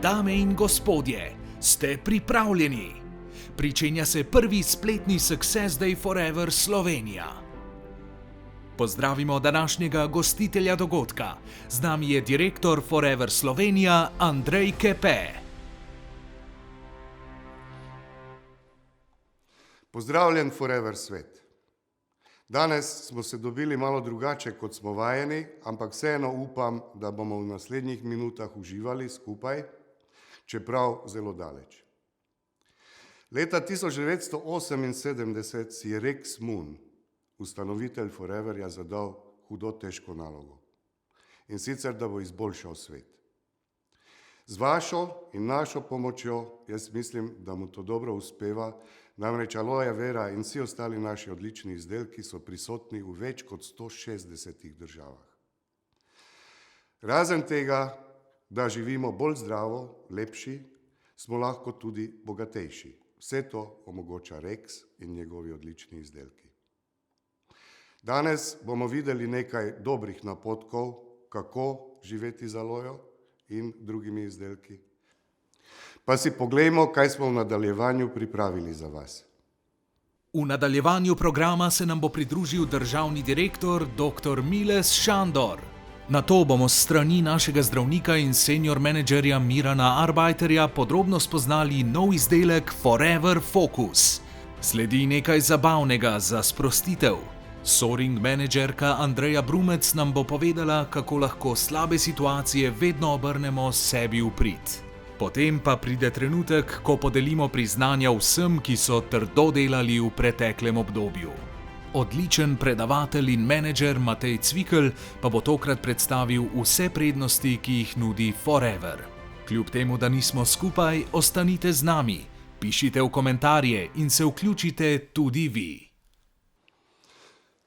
Dame in gospodje, ste pripravljeni? Pričenja se prvi spletni Success Day Forever Slovenija. Pozdravimo današnjega gostitelja dogodka. Z nami je direktor Forever Slovenija Andrej Kepe. Pozdravljen Forever svet. Danes smo se dobili malo drugače, kot smo vajeni, ampak vseeno upam, da bomo v naslednjih minutah uživali skupaj, čeprav zelo daleč. Leta 1978 si je Rex Moon, ustanovitelj Foreverja, zadal hudo težko nalogo. In sicer, da bo izboljšal svet. Z vašo in našo pomočjo, jaz mislim, da mu to dobro uspeva, namreč aloe vera in vsi ostali naši odlični izdelki so prisotni v več kot 160 državah. Razen tega, da živimo bolj zdravo, lepši, smo lahko tudi bogatejši. Vse to omogoča Rex in njegovi odlični izdelki. Danes bomo videli nekaj dobrih napotkov, kako živeti z alojo in drugimi izdelki. Pa si poglejmo, kaj smo v nadaljevanju pripravili za vas. V nadaljevanju programa se nam bo pridružil državni direktor dr. Miles Šandor. Nato bomo s strani našega zdravnika in senior menedžerja Mirana Arbajterja podrobno spoznali nov izdelek Forever Focus. Sledi nekaj zabavnega za sprostitev. Soaring menedžerka Andreja Brumec nam bo povedala, kako lahko slabe situacije vedno obrnemo sebi v prid. Potem pa pride trenutek, ko podelimo priznanja vsem, ki so trdo delali v preteklem obdobju. Odličen predavatelj in menedžer Matej Cvikl pa bo tokrat predstavil vse prednosti, ki jih nudi Forever. Kljub temu, da nismo skupaj, ostanite z nami. Pišite v komentarje in se vključite tudi vi.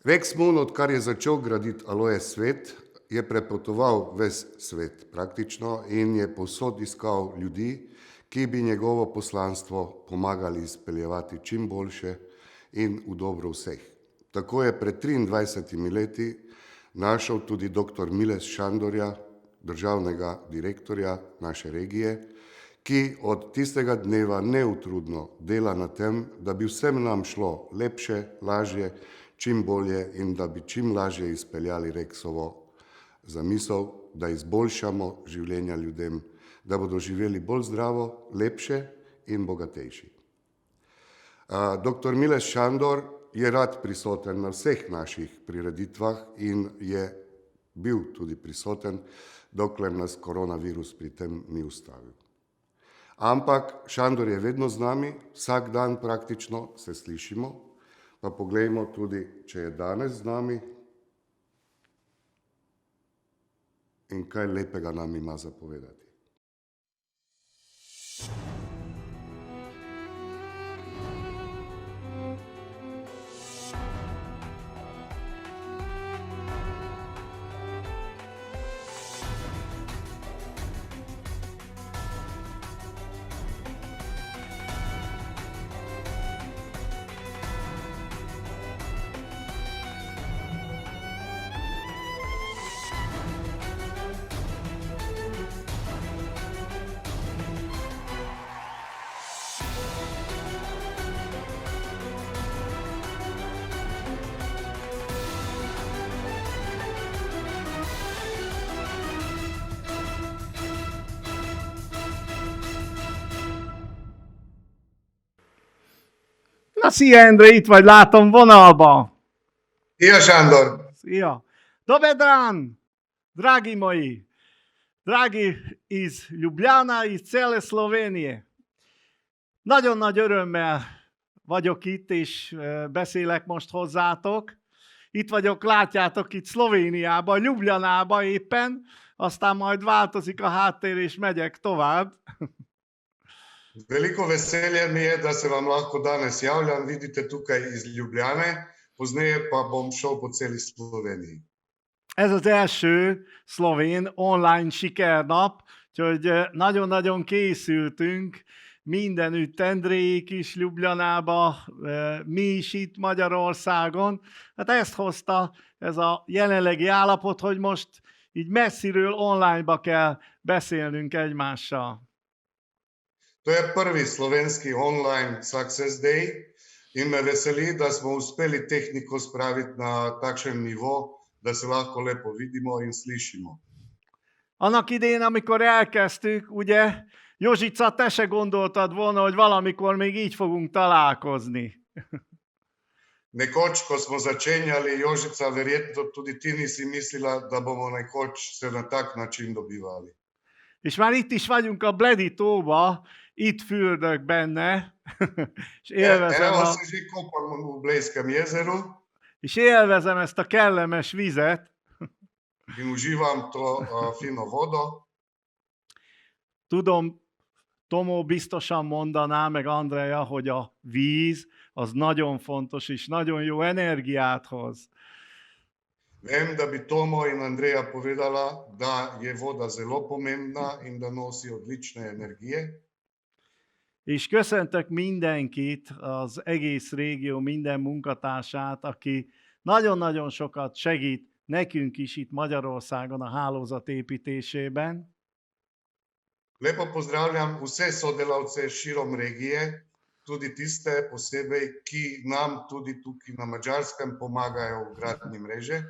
Rex Moon, odkar je začel graditi aloe svet, je prepotoval ves svet praktično in je povsod iskal ljudi, ki bi njegovo poslanstvo pomagali izpeljevati čim boljše in v dobro vseh. Tako je pred 23 leti našel tudi dr. Miles Šandorja, državnega direktorja naše regije, ki od tistega dneva neutrudno dela na tem, da bi vsem nam šlo lepše, lažje, čim bolje in da bi čim lažje izpeljali Rexovo zamisel, da izboljšamo življenja ljudem, da bodo živeli bolj zdravo, lepše in bogatejši. Dr. Miles Šandor je rad prisoten na vseh naših prireditvah in je bil tudi prisoten, dokler nas koronavirus pri tem ni ustavil. Ampak Šandor je vedno z nami, vsak dan praktično se slišimo, pa poglejmo tudi, če je danes z nami in kaj lepega nam ima za povedati. Na, szia Endre, itt vagy, látom vonalba. Szia Sándor! Szia. Dober dan, dragi moji, dragi iz Ljubljana, iz cele Slovenije. Nagyon nagy örömmel vagyok itt, és beszélek most hozzátok. Itt vagyok, látjátok, itt Szlovéniában, Ljubljanában éppen, aztán majd változik a háttér, és megyek tovább. Veliko veselje mi je, da se vam lahko danes javljam. Vidite tukaj iz Ljubljane, pozneje pa bom šel po celi Sloveniji. Ez az első szlovén online sikernap, úgyhogy nagyon-nagyon készültünk, mindenütt Endrék is Ljubljanába, mi is itt Magyarországon. Hát ezt hozta ez a jelenlegi állapot, hogy most így messziről online-ba kell beszélnünk egymással. To je prvi slovenski online Success Day in me veseli, da smo uspeli tehniko spraviti na takšen nivo, da se lahko lepo vidimo in slišimo. Annak idején, amikor elkezdtük, ugye, Józsica, te se gondoltad volna, hogy valamikor még így fogunk találkozni. Nekoč, ko smo začenjali, Jožica, verjetno tudi ti nisi mislila, da bomo nekoč se na tak način dobivali. És már itt is vagyunk a Bledi tóba, itt fürdök benne, és élvezem, Evo se že kopamo v Blejskem jezeru és élvezem ezt a kellemes vizet. in uživam to fino vodo. Tudom, Tomó biztosan mondaná, meg Andrea, hogy a víz az nagyon fontos, és nagyon jó energiát hoz. Vem, da bi Tomo in Andreja povedala, da je voda zelo pomembna in da nosi odlične energije. És köszöntök mindenkit, az egész régió minden munkatársát, aki nagyon-nagyon sokat segít nekünk is itt Magyarországon a hálózat építésében. Lepo pozdravljam vse sodelavce širom regije, tudi tiste posebej, ki nam tudi tukaj na Madžarskem pomagajo v gradnji mreže.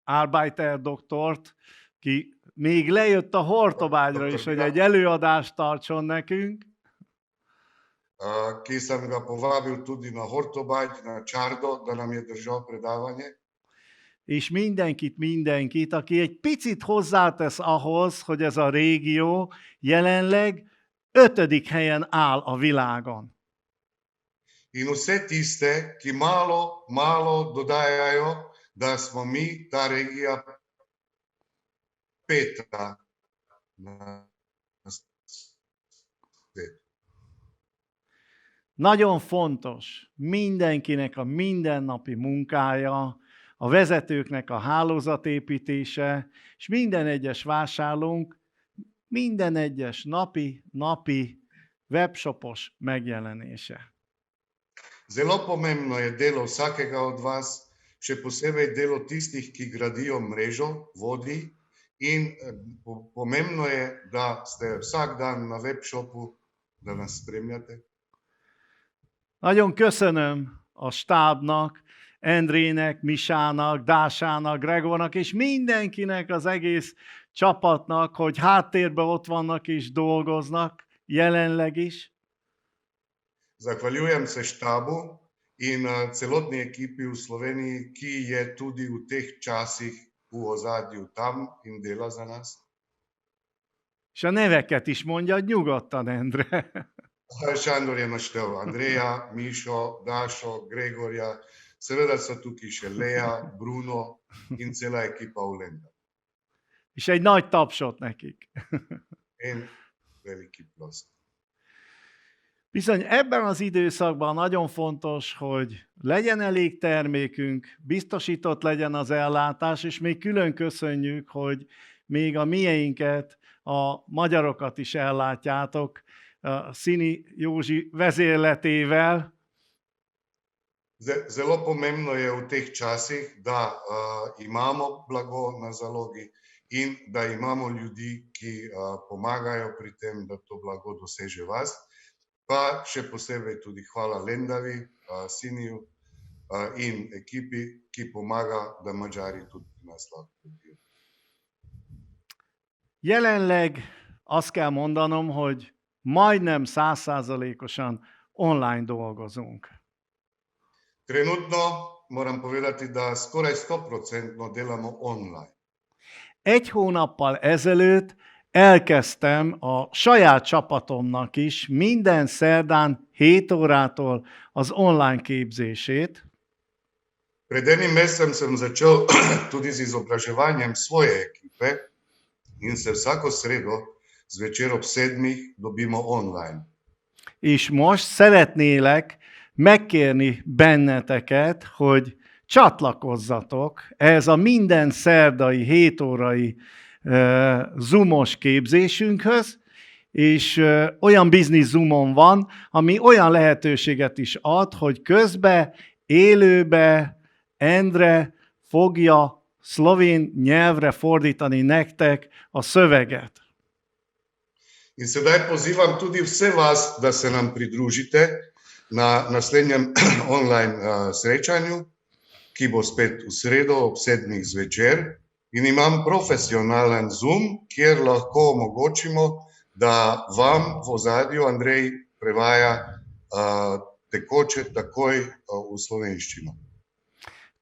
Arbeiter doktort, ki még lejött a Hortobágyra is, hogy egy előadást tartson nekünk. Ki sem ga povabil tudi na Hortobágy, na Čardo, da nam je držal predavanje. És mindenkit, aki egy picit hozzátesz ahhoz, hogy ez a régió jelenleg 5. helyen áll a világon. In vse tiste, ki malo dodajajo, da smo mi, ta regija, 5. na svet. Nagyon fontos mindenkinek a mindennapi munkája, a vezetőknek a hálózatépítése, és minden egyes vásárlónk minden egyes napi webshopos megjelenése. Zelo pomembno je delo vsakega od vas, še posebej delo tistih, ki gradijo mrežo, vodi, in pomembno je, da ste vsak dan na webshopu, da nas spremljate. Nagyon köszönöm a stábnak, Endrének, Misának, Dásának, Gregornak, és mindenkinek, az egész csapatnak, hogy háttérben ott vannak és dolgoznak, jelenleg is. Zahvaljujem se štabu in celotni ekipi v Sloveniji, ki je tudi v teh časih v ozadju tam in dela za nas. És a neveket is mondja nyugodtan, Endre. Sándor je naštel Andreja, Mišo, Dašo, Gregorja, seveda so tukaj še Lea, Bruno in cela ekipa v Lenda. És egy nagy tapsot nekik. En veliki plosk. Bizony ebben az időszakban nagyon fontos, hogy legyen elég termékünk, biztosított legyen az ellátás, és még külön köszönjük, hogy még a mieinket, a magyarokat is ellátjátok Szini Józsi vezérletével. Zelo pomembno je v teh časih, da imamo blago na zalogi in da imamo ljudi, ki pomagajo pri tem, da to blago doseže vas. Pa še posebej tudi hvala Lendavi, Siniju in ekipi, ki pomaga, da Madžari tudi nas lahko kupijo. Jelenleg azt kell mondanom, hogy majdnem 100%-osan online dolgozunk. Trenutno moram povedati, da skoraj 100% delamo online. Egy hónappal ezelőtt elkezdtem a saját csapatomnak is minden szerdán 7 órától az online képzését. Pred enim mesecem sem začel tudi z izobraževanjem svoje ekipe in se vsako sredo zvečer ob 7 dobimo online. És most szeretnélek megkérni benneteket, hogy csatlakozzatok ehhez a minden szerdai 7 órai zoomos képzésünkhöz, és olyan business zoomon van, ami olyan lehetőséget is ad, hogy közben élőbe Endre fogja szlovén nyelvre fordítani nektek a szöveget. In sedaj pozivam tudi vse vas, da se nam pridružite na naslednjem online srečanju, ki bo spet v sredo ob 7. zvečer. In imam profesionalen Zoom, kjer lahko omogočimo, da vam v ozadju Andrej prevaja tekoče takoj v slovenščino.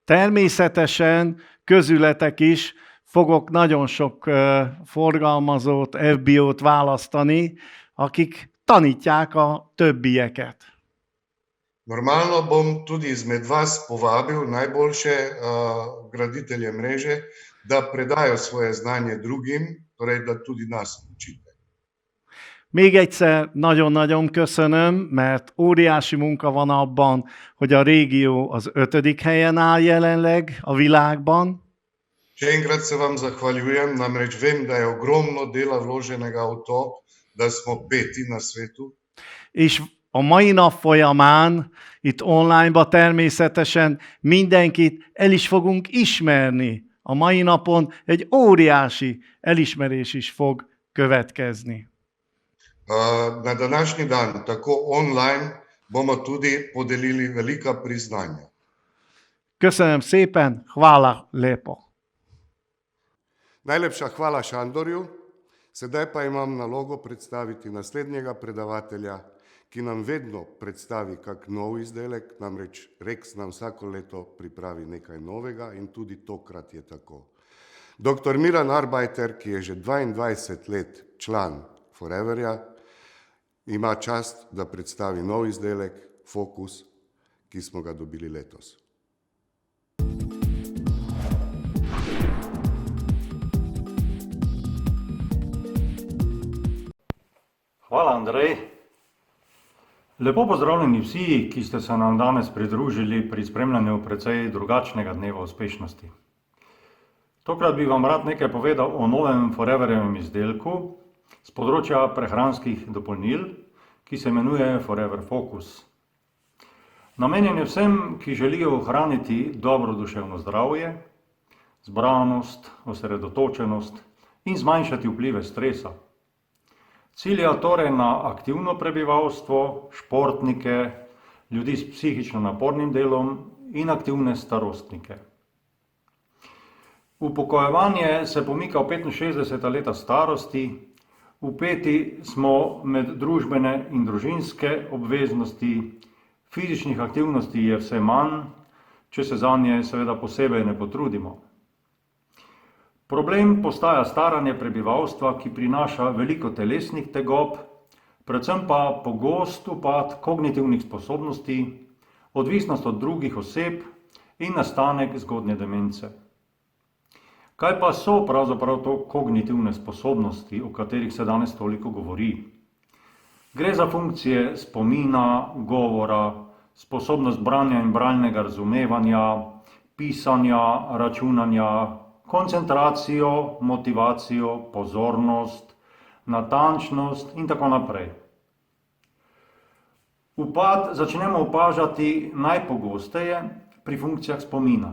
Természetesen közületek is fogok nagyon sok forgalmazót, FBO-t választani, akik tanítják a többieket. Normalno bom tudi izmed vas povabil najboljše graditelje mreže, da predajo svoje znanje drugim, torej da tudi nas učite. Még egyszer nagyon-nagyon köszönöm, mert óriási munka van abban, hogy a régió az 5. helyen áll jelenleg a világban. Še enkrat se vam zahvaljujem, namreč vem, da je ogromno dela vloženega v to, da smo 5. na svetu. És a mai nap folyamán, itt online-ba természetesen mindenkit el is fogunk ismerni. A mai napon egy óriási elismerés is fog következni. Na današnji dan, tako online, bomo tudi podelili velika priznanja. Köszönöm szépen, hvala lepo. Najlepša hvala Šandorju. Sedaj pa imam nalogo predstaviti naslednjega predavatelja, ki nam vedno predstavi kak nov izdelek, namreč Rex nam vsako leto pripravi nekaj novega in tudi tokrat je tako. Dr. Miran Arbajter, ki je že 22 let član Foreverja, ima čast, da predstavi nov izdelek, Focus, ki smo ga dobili letos. Hvala, Andrej. Lepo pozdravljeni vsi, ki ste se nam danes pridružili pri spremljanju precej drugačnega dneva uspešnosti. Tokrat bi vam rad nekaj povedal o novem Foreverjevem izdelku z področja prehranskih dopolnil, ki se imenuje Forever Focus. Namenjen je vsem, ki želijo ohraniti dobro duševno zdravje, zbranost, osredotočenost in zmanjšati vplive stresa. Cilja torej na aktivno prebivalstvo, športnike, ljudi s psihično napornim delom in aktivne starostnike. Upokojevanje se pomika v 65 leta starosti, vpeti smo med družbene in družinske obveznosti, fizičnih aktivnosti je vse manj, če se zanje seveda posebej ne potrudimo. Problem postaja staranje prebivalstva, ki prinaša veliko telesnih tegob, predvsem pa pogost upad kognitivnih sposobnosti, odvisnost od drugih oseb in nastanek zgodnje demence. Kaj pa so pravzaprav to kognitivne sposobnosti, o katerih se danes toliko govori? Gre za funkcije spomina, govora, sposobnost branja in bralnega razumevanja, pisanja, računanja, koncentracijo, motivacijo, pozornost, natančnost in tako naprej. Upad začnemo opažati najpogosteje pri funkcijah spomina.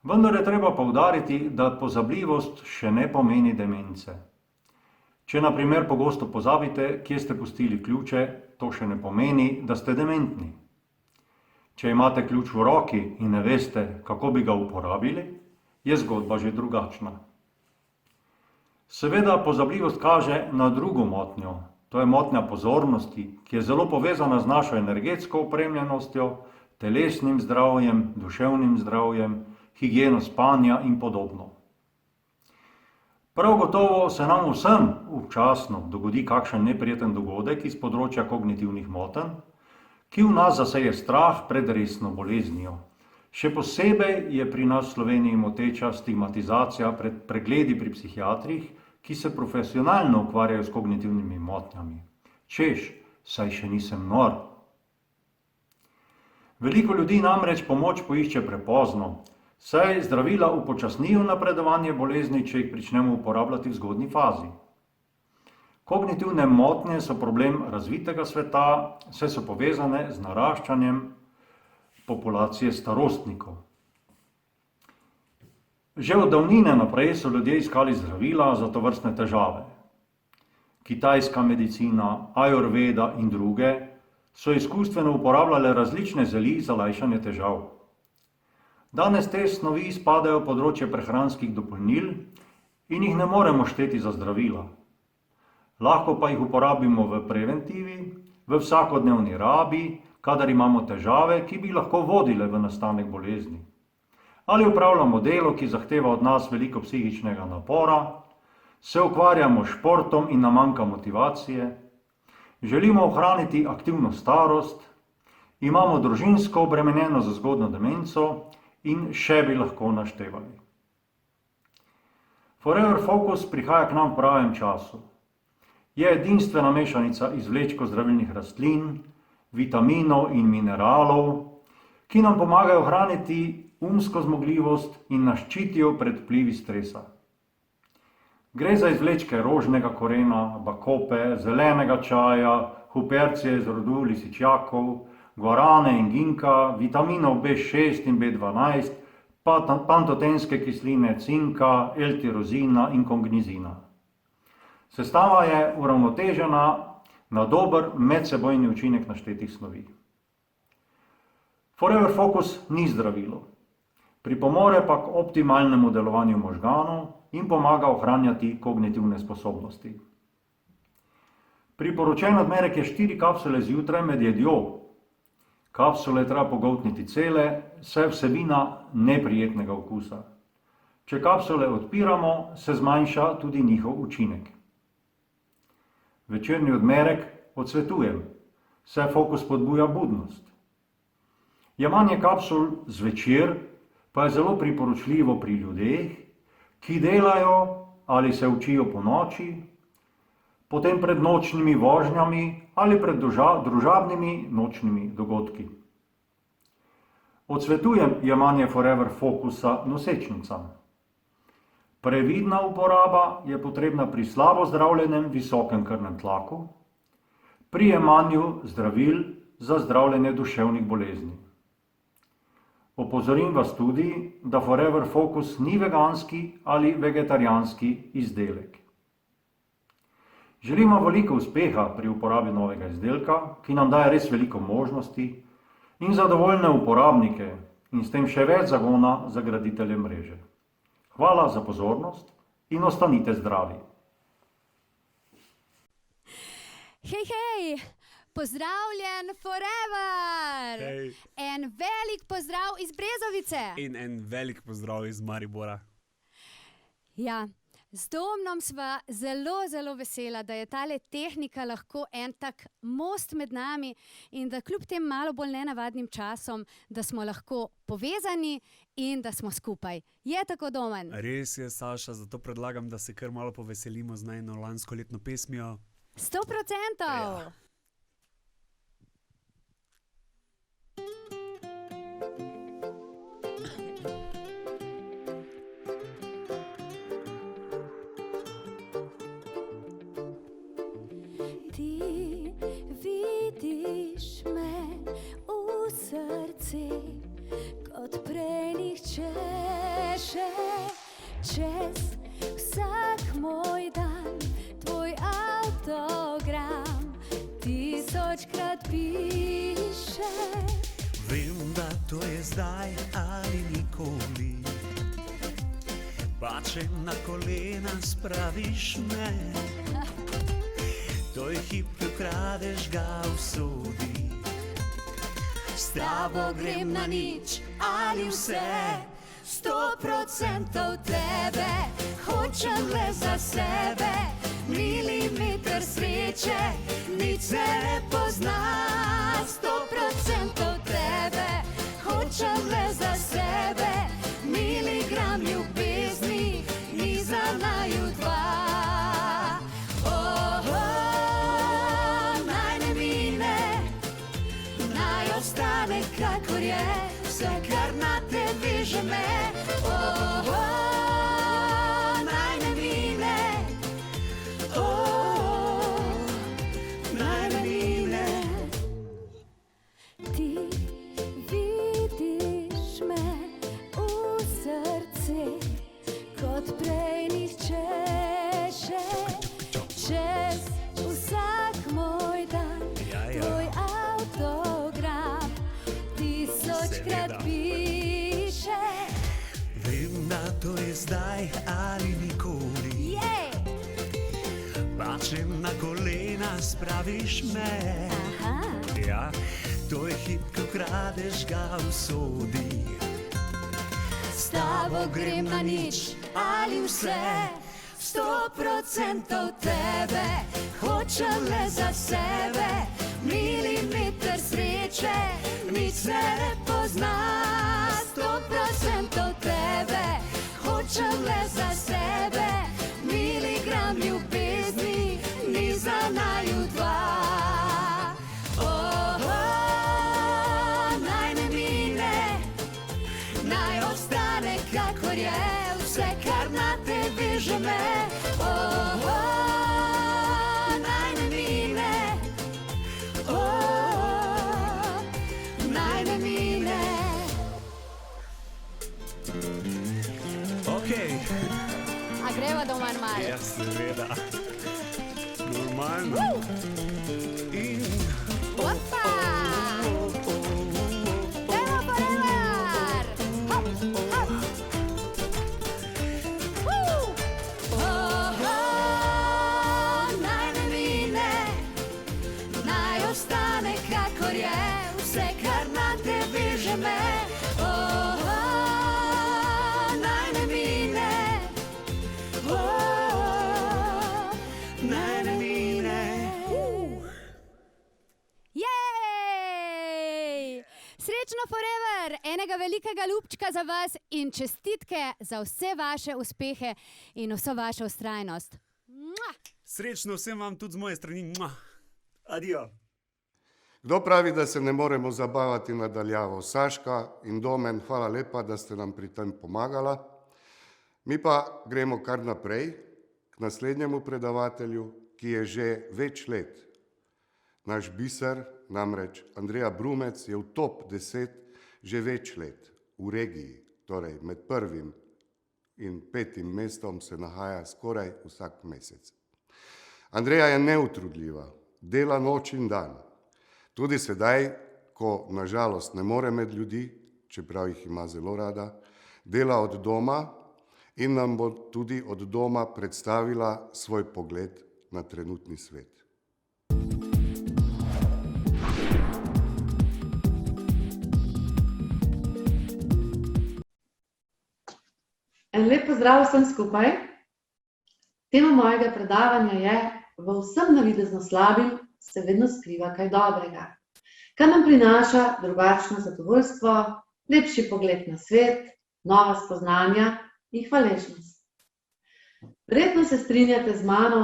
Vendar je treba poudariti, da pozabljivost še ne pomeni demence. Če na primer pogosto pozabite, kje ste pustili ključe, to še ne pomeni, da ste dementni. Če imate ključ v roki in ne veste, kako bi ga uporabili, je zgodba že drugačna. Seveda pozabljivost kaže na drugo motnjo, to je motnja pozornosti, ki je zelo povezana z našo energetsko opremljenostjo, telesnim zdravjem, duševnim zdravjem, higieno spanja in podobno. Prav gotovo se nam vsem občasno dogodi kakšen neprijeten dogodek iz področja kognitivnih motenj, ki v nas zaseje strah pred resno boleznijo. Še posebej je pri nas v Sloveniji moteča stigmatizacija pred pregledi pri psihiatrih, ki se profesionalno ukvarjajo s kognitivnimi motnjami. Češ, saj še nisem nor. Veliko ljudi namreč pomoč poišče prepozno, saj zdravila upočasnijo napredovanje bolezni, če jih pričnemo uporabljati v zgodnji fazi. Kognitivne motnje so problem razvitega sveta, saj so povezane z naraščanjem populacije starostnikov. Že od davnine naprej so ljudje iskali zdravila za tovrstne težave. kitajska medicina, ajurveda in druge, so izkustveno uporabljale različne zeli za lajšanje težav. Danes te snovi spadajo v področje prehranskih dopolnil in jih ne moremo šteti za zdravila. Lahko pa jih uporabimo v preventivi, v vsakodnevni rabi, kadar imamo težave, ki bi lahko vodile v nastanek bolezni. Ali upravljamo delo, ki zahteva od nas veliko psihičnega napora, se ukvarjamo s športom in nam manjka motivacije, želimo ohraniti aktivno starost, imamo družinsko obremenjeno za zgodnjo demenco in še bi lahko naštevali. Forever Focus prihaja k nam v pravem času. Je edinstvena mešanica izvlečkov zdravilnih rastlin, vitaminov in mineralov, ki nam pomagajo ohraniti umsko zmogljivost in nas ščitijo pred vplivi stresa. Gre za izvlečke rožnega korena, bakope, zelenega čaja, hupercije iz rodu lisičjakov, guarane in ginka, vitaminov B6 in B12, pantotenske kisline cinka, L-tirozina in kongnizina. Sestava je uravnotežena na dober medsebojni učinek naštetih snovi. Forever Focus ni zdravilo, pripomore pa k optimalnemu delovanju možganov in pomaga ohranjati kognitivne sposobnosti. Priporočen odmerek je 4 kapsule zjutraj med jedjo. Kapsule treba pogoltniti cele, saj je vsebina neprijetnega okusa. Če kapsule odpiramo, se zmanjša tudi njihov učinek. Večerni odmerek odsvetujem, saj Fokus spodbuja budnost. Jemanje kapsul zvečer pa je zelo priporočljivo pri ljudeh, ki delajo ali se učijo ponoči, potem pred nočnimi vožnjami ali pred družabnimi nočnimi dogodki. Odsvetujem jemanje Forever Focusa nosečnicam. Previdna uporaba je potrebna pri slabo zdravljenem visokem krvnem tlaku, pri jemanju zdravil za zdravljenje duševnih bolezni. Opozorim vas tudi, da Forever Focus ni veganski ali vegetarijanski izdelek. Želimo veliko uspeha pri uporabi novega izdelka, ki nam daje res veliko možnosti in zadovoljne uporabnike in s tem še več zagona za graditelje mreže. Hvala za pozornost in ostanite zdravi. Hej, pozdravljen Forever! Hej. En velik pozdrav iz Brezovice! In en velik pozdrav iz Maribora. Ja, z Domnom sva zelo vesela, da je tale tehnika lahko en tak most med nami in da kljub tem malo bolj nenavadnim časom, da smo lahko povezani in da smo skupaj. Je tako, Domen? Res je, Saša, zato predlagam, da se kar malo poveselimo z najino lanskoletno pesmijo. 100%! Ja. Ti vidiš me v srce, kot prej nihče še, čez vsak moj dan tvoj avtogram 1000-krat piše. Vem, da to je zdaj ali nikoli, pa če na kolena spraviš me, to je hip, ki ukradeš ga usodi. S tabo grem na nič ali vse, 100% tebe, hočem le za sebe, milimeter sreče, nič se ne pozna. 100% tebe, hočem le za sebe, miligram ljubezni, ni za naju dva. Ostane kakor je, vse kar na te veže me. Naj ne mine, naj ne mine. Ti vidiš me v srce, kot prej nihče še, čez plačem na kolena, spraviš me. Aha. Ja, to je hip, ko kradeš ga usodi. S tabo grem na nič ali vse, 100% tebe, hočem le za sebe, milimeter sreče, nič se ne pozna. 100% tebe, hočem le za sebe, miligram ljubezni, ni za naju dva. Naj ne mine, naj ostane kakor je, vse kar na te veže me. Naj ne mine, naj ne mine. Okej, A greva doma malo? ja, seveda. Normalno. In Opa! Dajmo forever! Hop, hop! Naj ne mine, naj ostane kakor je, vse kar na te veže me. Naj ne mine, naj ne mine. Jej! Srečno forever! Enega velikega ljubčka za vas in čestitke za vse vaše uspehe in vso vašo vztrajnost. Mua! Srečno vsem vam tudi z moje strani. Adijo. Kdo pravi, da se ne moremo zabavati nadaljavo? Saška in Domen, hvala lepa, da ste nam pri tem pomagala. Mi pa gremo kar naprej k naslednjemu predavatelju, ki je že več let. Naš biser, namreč Andreja Brumec, je v top 10 že več let v regiji, torej med 1. in 5. mestom se nahaja skoraj vsak mesec. Andreja je neutrudljiva, dela noč in dan. Tudi sedaj, ko nažalost ne more med ljudi, čeprav jih ima zelo rada, dela od doma in nam bo tudi od doma predstavila svoj pogled na trenutni svet. En lep pozdrav vsem skupaj. Tema mojega predavanja je: v vsem navidezno slabem se vedno skriva kaj dobrega, kar nam prinaša drugačno zadovoljstvo, lepši pogled na svet, nova spoznanja in hvaležnost. Verjetno se strinjate z mano,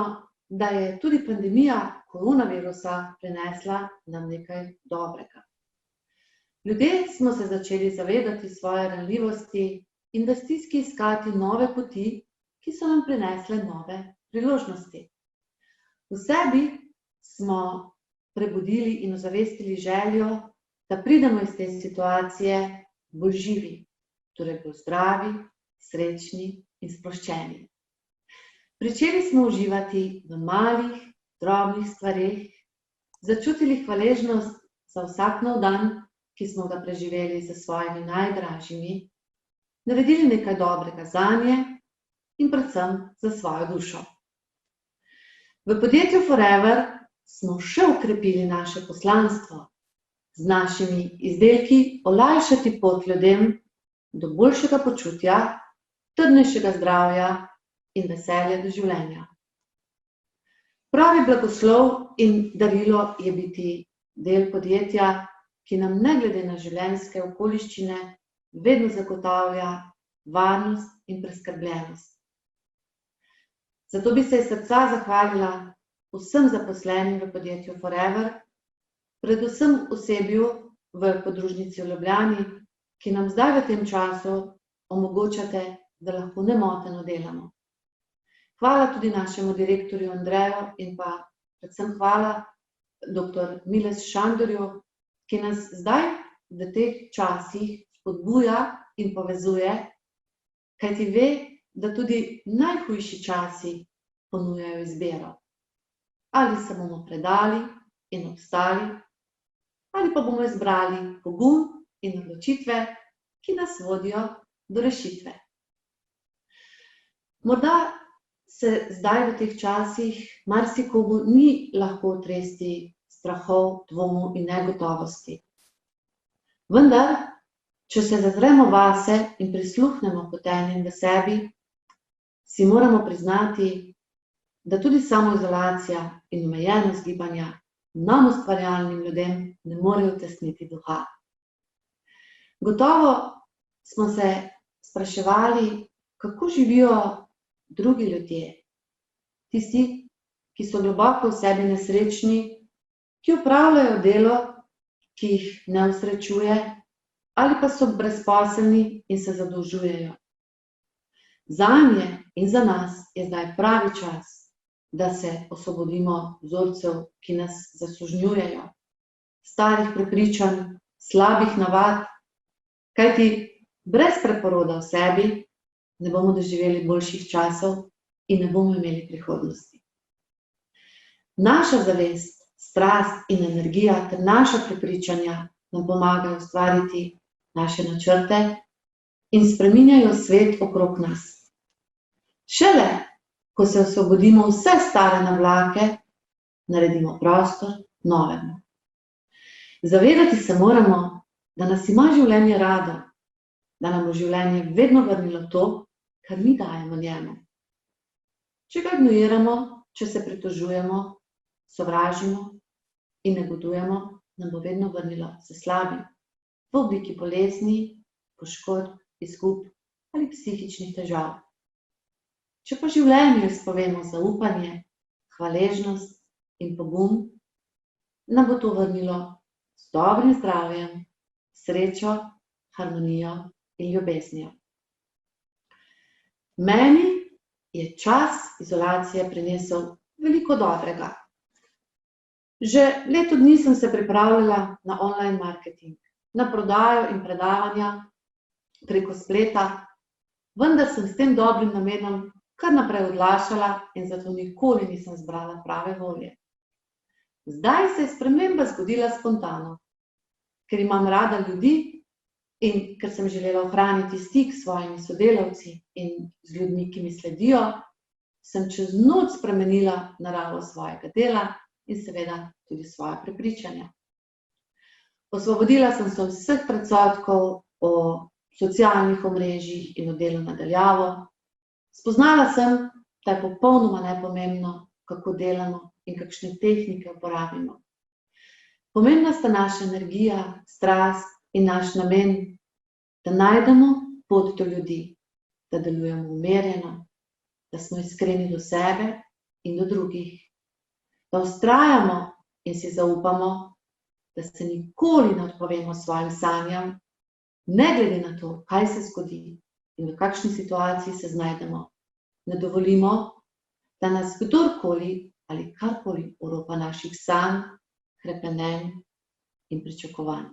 da je tudi pandemija koronavirusa prinesla nam nekaj dobrega. Ljudje smo se začeli zavedati svoje ranljivosti in v stiski iskati nove poti, ki so nam prinesle nove priložnosti. V sebi smo prebudili in ozavestili željo, da pridemo iz te situacije bolj živi, torej bolj zdravi, srečni in sproščeni. Pričeli smo uživati v malih, drobnih stvareh, začutili hvaležnost za vsak nov dan, ki smo ga preživeli s svojimi najdražjimi, naredili nekaj dobrega zanje in predvsem za svojo dušo. V podjetju Forever smo še ukrepili naše poslanstvo, z našimi izdelki olajšati pot ljudem do boljšega počutja, trdnejšega zdravja in veselja do življenja. Pravi blagoslov in darilo je biti del podjetja, ki nam ne glede na življenjske okoliščine vedno zagotavlja varnost in preskrbljenost. Zato bi se iz srca zahvalila vsem zaposlenim v podjetju Forever, predvsem osebju v podružnici v Ljubljani, ki nam zdaj v tem času omogočate, da lahko nemoteno delamo. Hvala tudi našemu direktorju Andreju in pa predvsem hvala dr. Miles Šandorju, ki nas zdaj v teh časih spodbuja in povezuje, kajti ve, da tudi najhujši časi ponujajo izbiro. Ali se bomo predali in obstali, ali pa bomo izbrali pogum in odločitve, ki nas vodijo do rešitve. Morda se zdaj v teh časih marsikomu ni lahko otresti strahov, dvomov in negotovosti. Vendar, če se zazremo vase in prisluhnemo hotenjem v sebi, si moramo priznati, da tudi samoizolacija in omejenost gibanja nam ustvarjalnim ljudem ne morejo tesniti duha. Gotovo smo se spraševali, kako živijo drugi ljudje, tisti, ki so globoko v sebi nesrečni, ki opravljajo delo, ki jih ne usrečuje, ali pa so brezposelni in se zadolžujejo. Zanje in za nas je zdaj pravi čas, da se osvobodimo vzorcev, ki nas zasužnjujejo, starih prepričanj, slabih navad, kajti brez preporoda v sebi ne bomo doživeli boljših časov in ne bomo imeli prihodnosti. Naša zavest, strast in energija ter naša prepričanja nam pomagajo ustvariti naše načrte in spreminjajo svet okrog nas. Šele, ko se osvobodimo vse stare navlake, naredimo prostor novemu. Zavedati se moramo, da nas ima življenje rado, da nam bo življenje vedno vrnilo to, kar mi dajemo njemu. Če ga ignoriramo, če se pritožujemo, sovražimo in negodujemo, nam bo vedno vrnilo s slabim, v obliki bolezni, poškodb, izgub ali psihičnih težav. Če pa življenju izpovemo zaupanje, hvaležnost in pogum, nam bo to vrnilo z dobrim zdravjem, srečo, harmonijo in ljubeznijo. Meni je čas izolacije prinesel veliko dobrega. Že leto dni sem se pripravljala na online marketing, na prodajo in predavanja preko spleta, vendar sem s tem dobrim namenom kar naprej odlašala in zato nikoli nisem zbrala prave volje. Zdaj se je sprememba zgodila spontano, ker imam rada ljudi in ker sem želela ohraniti stik s svojimi sodelavci in z ljudmi, ki mi sledijo, sem čez noč spremenila naravo svojega dela in seveda tudi svoje prepričanja. Osvobodila sem se vseh predsodkov o socialnih omrežjih in o delu na daljavo. Spoznala sem, da je popolnoma nepomembno, kako delamo in kakšne tehnike uporabimo. Pomembna sta naša energija, strast in naš namen, da najdemo pot do ljudi, da delujemo umirjeno, da smo iskreni do sebe in do drugih, da vztrajamo in si zaupamo, da se nikoli ne odpovemo svojim sanjam, ne glede na to, kaj se zgodi in v kakšni situaciji se znajdemo. Ne dovolimo, da nas kdorkoli ali karkoli oropa naših sanj, hrepenenj in pričakovanj.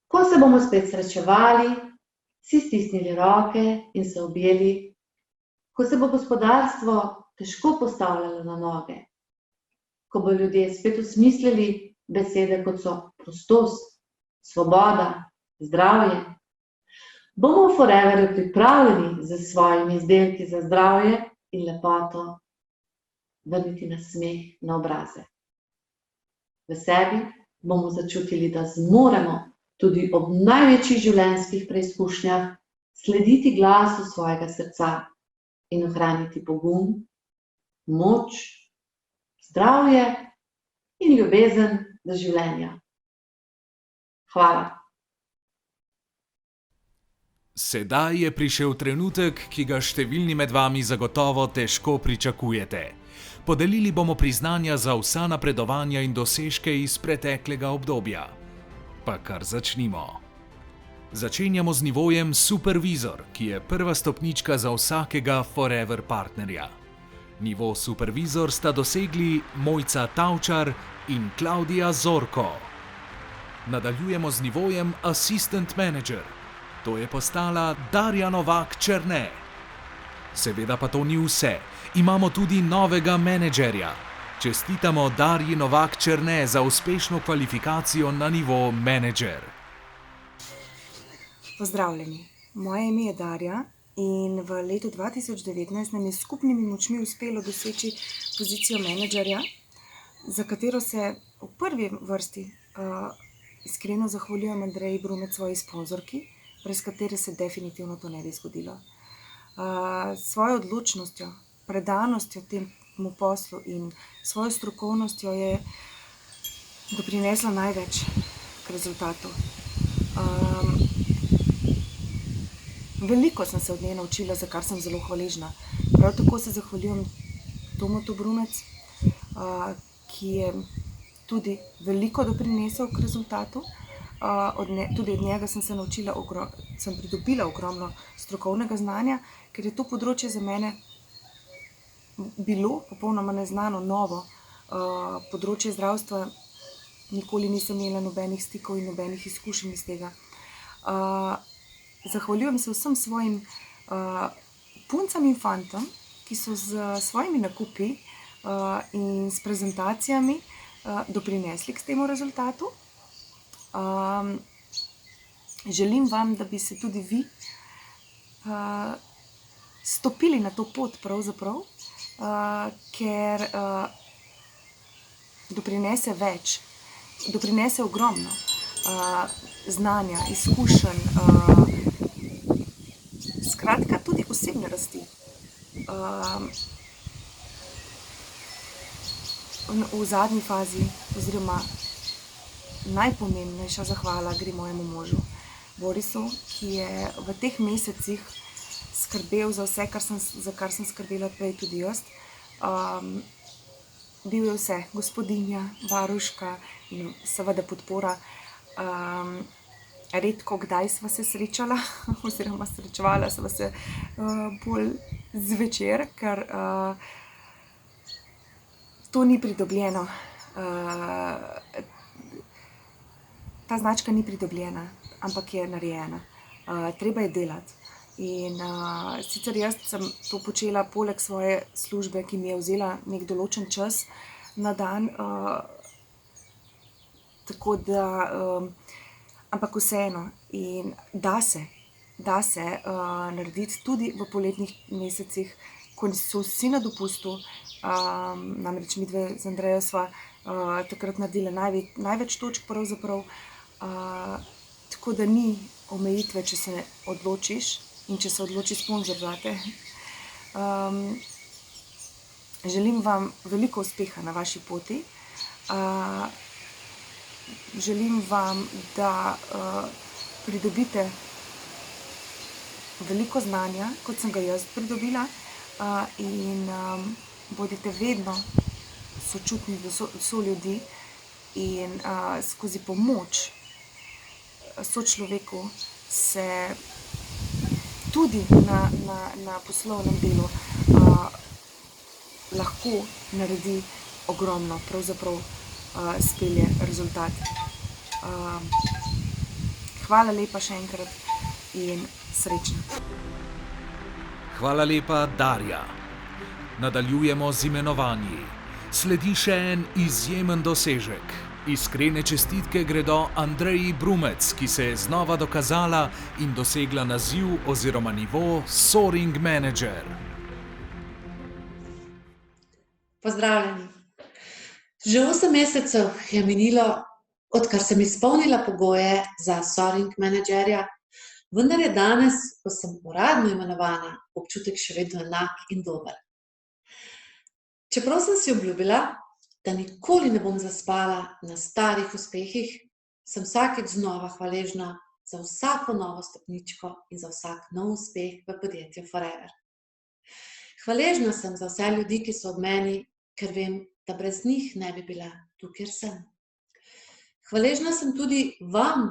Ko se bomo spet srečevali, si stisnili roke in se objeli, ko se bo gospodarstvo težko postavljalo na noge, ko bo ljudje spet osmislili besede, kot so prostost, svoboda, zdravje, bomo v Foreverju pripravljeni z svojimi izdelki za zdravje in lepoto vrniti na smeh na obraze. V sebi bomo začutili, da zmoremo tudi ob največjih življenjskih preizkušnjah slediti glasu svojega srca in ohraniti pogum, moč, zdravje in ljubezen do življenja. Hvala. Sedaj je prišel trenutek, ki ga številni med vami zagotovo težko pričakujete. Podelili bomo priznanja za vsa napredovanja in dosežke iz preteklega obdobja. Pa kar začnimo. Začenjamo z nivojem Supervizor, ki je prva stopnička za vsakega Forever partnerja. Nivo Supervizor sta dosegli Mojca Tavčar in Klaudija Zorko. Nadaljujemo z nivojem Assistant Manager. To je postala Darja Novak Černe. Seveda pa to ni vse. Imamo tudi novega menedžerja. Čestitamo Darji Novak Černe za uspešno kvalifikacijo na nivo menedžer. Pozdravljeni, moje ime je Darja In v letu 2019 nam je s skupnimi močmi uspelo doseči pozicijo menedžerja, za katero se v prvi vrsti iskreno zahvaljujem Andreji Brumec, svoji sponzorki, brez katere se definitivno to ne bi zgodilo. Svojo odločnostjo, predanostjo temu poslu in svojo strokovnostjo je doprinesla največ k rezultatu. Veliko sem se od nje naučila, za kar sem zelo hvaležna. Prav tako se zahvaljujem Tomotu Brumec, ki je tudi veliko doprinesel k rezultatu. Tudi od njega sem se naučila, sem pridobila ogromno strokovnega znanja, ker je to področje za mene bilo popolnoma neznano, novo. Področje zdravstva, nikoli nisem imela nobenih stikov in nobenih izkušenj iz tega. Zahvaljujem se vsem svojim puncam in fantom, ki so s svojimi nakupi in s prezentacijami doprinesli k temu rezultatu. Želim vam, da bi se tudi vi stopili na to pot pravzaprav, ker doprinese več, doprinese ogromno znanja, izkušenj, skratka tudi osebne rasti. V zadnji fazi oziroma najpomembnejša zahvala gre mojemu možu Borisu, ki je v teh mesecih skrbel za vse, za kar sem skrbela prej tudi jaz. Bil je vse, gospodinja, varuška in seveda podpora. Redko kdaj sva se srečala oziroma srečevala sva se bolj zvečer, ker to ni pridobljeno. Ta značka ni pridobljena, ampak je narejena. Treba je delati. In sicer jaz sem to počela poleg svoje službe, ki mi je vzela nek določen čas na dan, tako da, ampak vseeno, in da se narediti tudi v poletnih mesecih, ko so vsi na dopustu, namreč midve z Andrejo sva takrat naredila največ točk pravzaprav, tako da ni omejitve, če se odločiš in če se odloči sponzor zate. Želim vam veliko uspeha na vaši poti. Želim vam, da pridobite veliko znanja, kot sem ga jaz pridobila, in bodite vedno sočutni do soljudi in skozi pomoč sočloveku se tudi na poslovnem delu lahko naredi ogromno, pravzaprav spelje rezultat. Hvala lepa še enkrat in srečno. Hvala lepa, Darja. Nadaljujemo z imenovanji. Sledi še en izjemen dosežek. Iskrene čestitke gredo Andreji Brumec, ki se je znova dokazala in dosegla naziv oziroma nivo Soaring Manager. Pozdravljeni. Že 8 mesecev je minilo, odkar sem izpolnila pogoje za Soaring Managerja, vendar je danes, ko sem uradno imenovana, občutek še vedno enak in dober. Čeprav sem si obljubila, da nikoli ne bom zaspala na starih uspehih, sem vsakič znova hvaležna za vsako novo stopničko in za vsak nov uspeh v podjetju Forever. Hvaležna sem za vse ljudi, ki so ob meni, ker vem, da brez njih ne bi bila tu, kjer sem. Hvaležna sem tudi vam,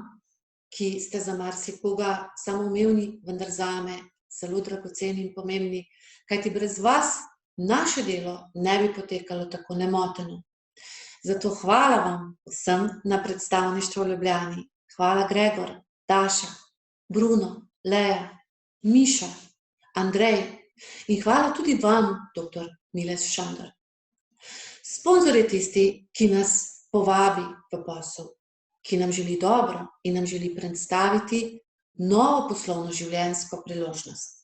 ki ste za marsikoga samoumevni, vendar zame zelo dragoceni in pomembni, kajti brez vas naše delo ne bi potekalo tako nemoteno. Zato hvala vam vsem na predstavništvu v Ljubljani. Hvala Gregor, Daša, Bruno, Leja, Miša, Andrej in hvala tudi vam, dr. Miles Šandor. Sponzor je tisti, ki nas povabi v posel, ki nam želi dobro in nam želi predstaviti novo poslovno življenjsko priložnost.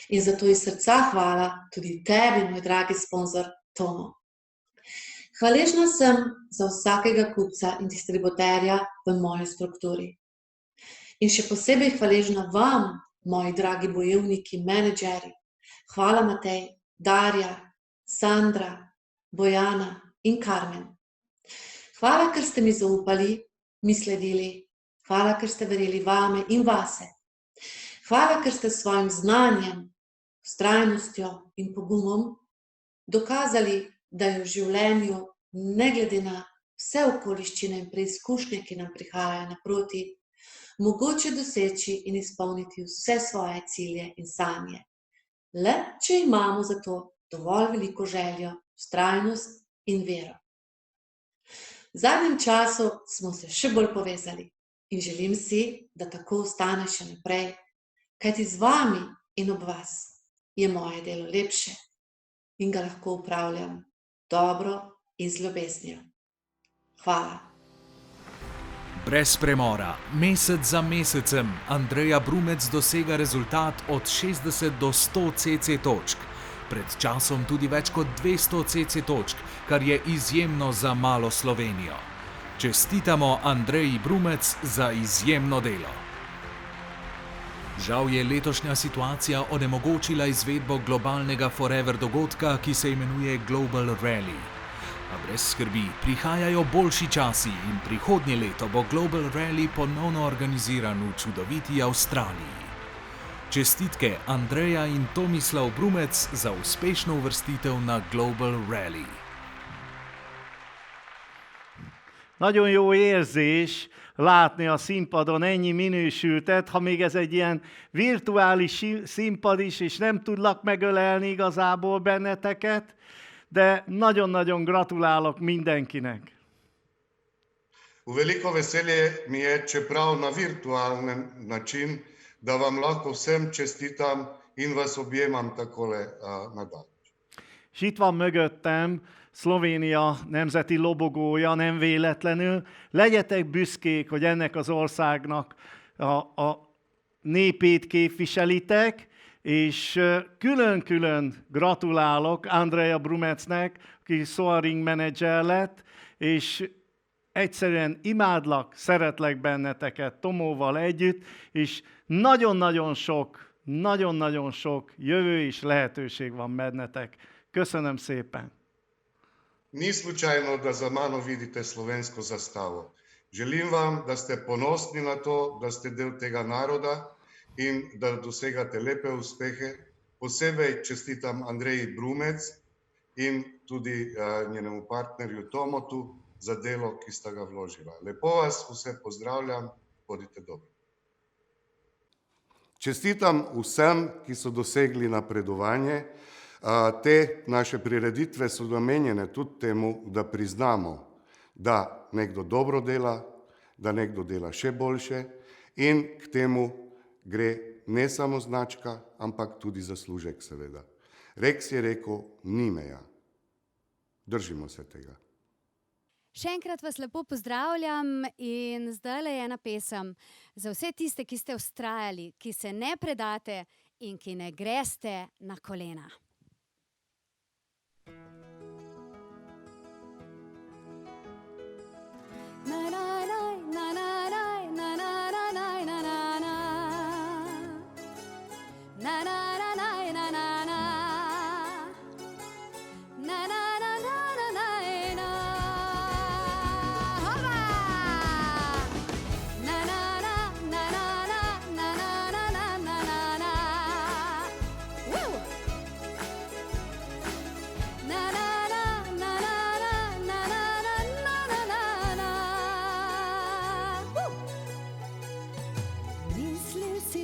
In zato iz srca hvala tudi tebi, moj dragi sponzor Tomo. Hvaležna sem za vsakega kupca in distributerja v moji strukturi. In še posebej hvaležna vam, moji dragi bojevniki, menedžerji. Hvala Matej, Darja, Sandra, Bojana in Karmen. Hvala, ker ste mi zaupali, mi sledili. Hvala, ker ste verjeli vame in vase. Hvala, ker ste s svojim znanjem, vztrajnostjo in pogumom dokazali, da je v življenju, ne glede na vse okoliščine in preizkušnje, ki nam prihajajo naproti, mogoče doseči in izpolniti vse svoje cilje in sanje. Le, če imamo za to dovolj veliko željo, vztrajnost in vero. V zadnjem času smo se še bolj povezali in želim si, da tako ostane še naprej, kajti z vami in ob vas je moje delo lepše in ga lahko upravljam dobro in z ljubeznijo. Hvala. Brez premora, mesec za mesecem, Andreja Brumec dosega rezultat od 60 do 100 cc točk. Pred časom tudi več kot 200 cc točk, kar je izjemno za malo Slovenijo. Čestitamo Andreji Brumec za izjemno delo. Žal je letošnja situacija onemogočila izvedbo globalnega Forever dogodka, ki se imenuje Global Rally. A brez skrbi, prihajajo boljši časi in prihodnje leto bo Global Rally ponovno organiziran v čudoviti Avstraliji. Čestitke Andreja in Tomislav Brumec za uspešno uvrstitev na Global Rally. Nagyon jó érzés látni a színpadon ennyi minősültet, ha még ez egy ilyen virtuális színpad is, és nem tudlak megölelni igazából benneteket, de nagyon-nagyon gratulálok mindenkinek. V veliko veselje mi je, čeprav na virtualen način, da vam lahko vsem čestitam in vas objemam takole na dan. És itt van mögöttem Szlovénia nemzeti lobogója, nem véletlenül. Legyetek büszkék, hogy ennek az országnak a népét képviselitek, és külön-külön gratulálok Andreja Brumecnek, aki soaring menedzser lett, és egyszerűen imádlak, szeretlek benneteket Tomóval együtt, és nagyon-nagyon sok jövő és lehetőség van bennetek. Köszönöm szépen! Ni slučajno, da za mano vidite slovensko zastavo. Želim vam, da ste ponosni na to, da ste del tega naroda in da dosegate lepe uspehe. Posebej čestitam Andreji Brumec in tudi njenemu partnerju Tomotu za delo, ki sta ga vložila. Lepo vas vse pozdravljam, bodite dobri. Čestitam vsem, ki so dosegli napredovanje. Te naše prireditve so namenjene tudi temu, da priznamo, da nekdo dobro dela, da nekdo dela še boljše in k temu gre ne samo značka, ampak tudi zaslužek seveda. Rex je rekel, ni meja. Držimo se tega. Še enkrat vas lepo pozdravljam in zdajle je ena pesem za vse tiste, ki ste vztrajali, ki se ne predate in ki ne greste na kolena.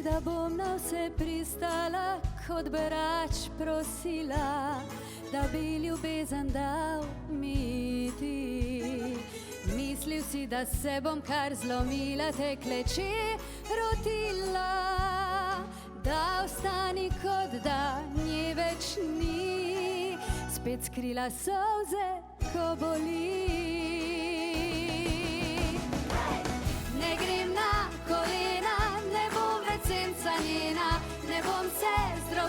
Da bom na vse pristala, kot berač prosila, da bi ljubezen dal mi ti. Mislil si, da se bom kar zlomila, te kleče rotila, da ostani kot da nje več ni, spet skrila solze, ko boli. Ne grem na kolena, ne bom več senca njena, ne bom se zdravila.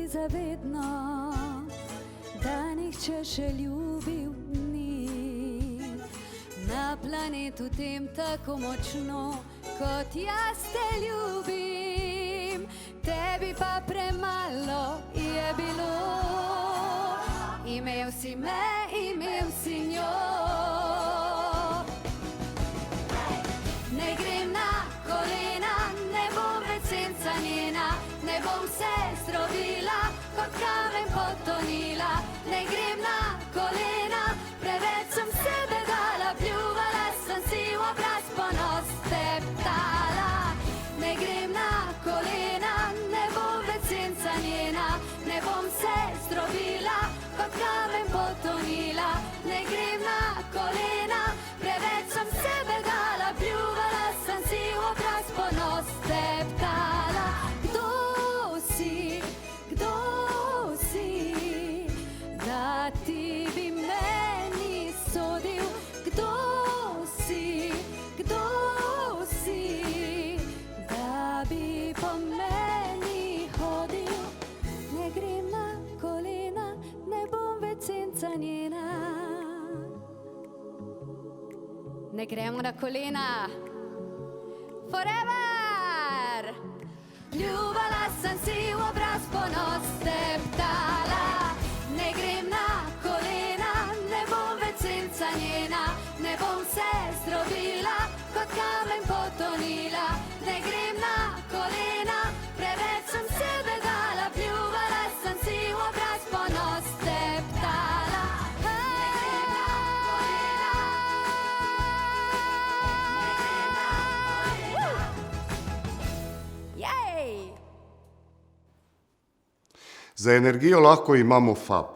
zavedno, da nihče še ljubil ni na planetu tem tako močno, kot jaz te ljubim. Tebi pa premalo je bilo, imel si me, imel si njo. Ne grem na kolena, ne bom več senca njena, ne bom se zdrovila, kot kamen potonila. Ne grem na kolena, preveč sem sebe dala, pljuvala sem si v obraz, ponos teptala. Ne grem na kolena, ne bom več senca njena, ne bom se zdrovila, kot kamen potonila. Ne grem na kolena, preveč sem sebe dala, pljuvala sem si v obraz, ponos teptala. Kdo si, da ti bi meni sodil? Kdo si, da bi po meni hodil? Ne grem na kolena, ne bom več senca njena. Ne gremo na kolena, forever! Pljuvala sem si v obraz, ponos teptala. Ne grem na kolena, ne bom več senca njena, ne bom se zdrovila, kot kamen potonila. Ne grem na kolena, preveč sem sebe dala, pljuvala sem si v obraz, ponos teptala. Jej! Za energijo lahko imamo FAB.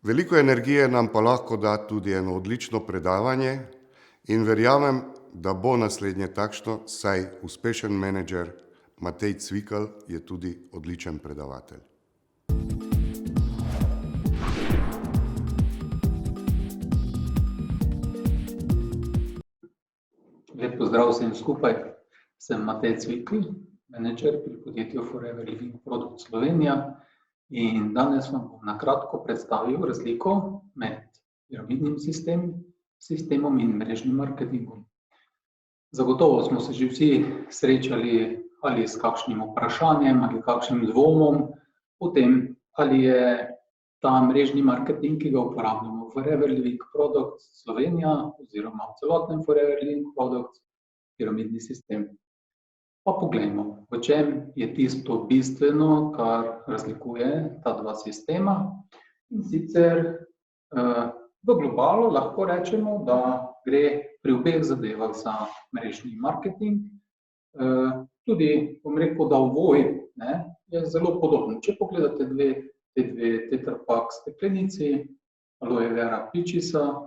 Veliko energije nam pa lahko da tudi eno odlično predavanje in verjamem, da bo naslednje takšno, saj uspešen menedžer Matej Cvikl je tudi odličen predavatelj. Lep pozdrav vsem skupaj. Sem Matej Cvikl, menedžer pri podjetju Forever Living Product Slovenija. In danes vam bom na kratko predstavil razliko med piramidnim sistemom in mrežnim marketingom. Zagotovo smo se že vsi srečali ali s kakšnim vprašanjem ali kakšnim dvomom o tem, ali je ta mrežni marketing, ki ga uporabljamo v Forever Living Product Slovenija oziroma v celotnem Forever Living Product piramidni sistem. Pa poglejmo, v čem je tisto bistveno, kar razlikuje ta dva sistema. In sicer v globalu lahko rečemo, da gre pri obeh zadevah za mrežni marketing. Tudi, bom rekel, da ovoj je zelo podoben. Če pogledate te dve Tetra Pak steklenici, Aloe Vera Peachesa,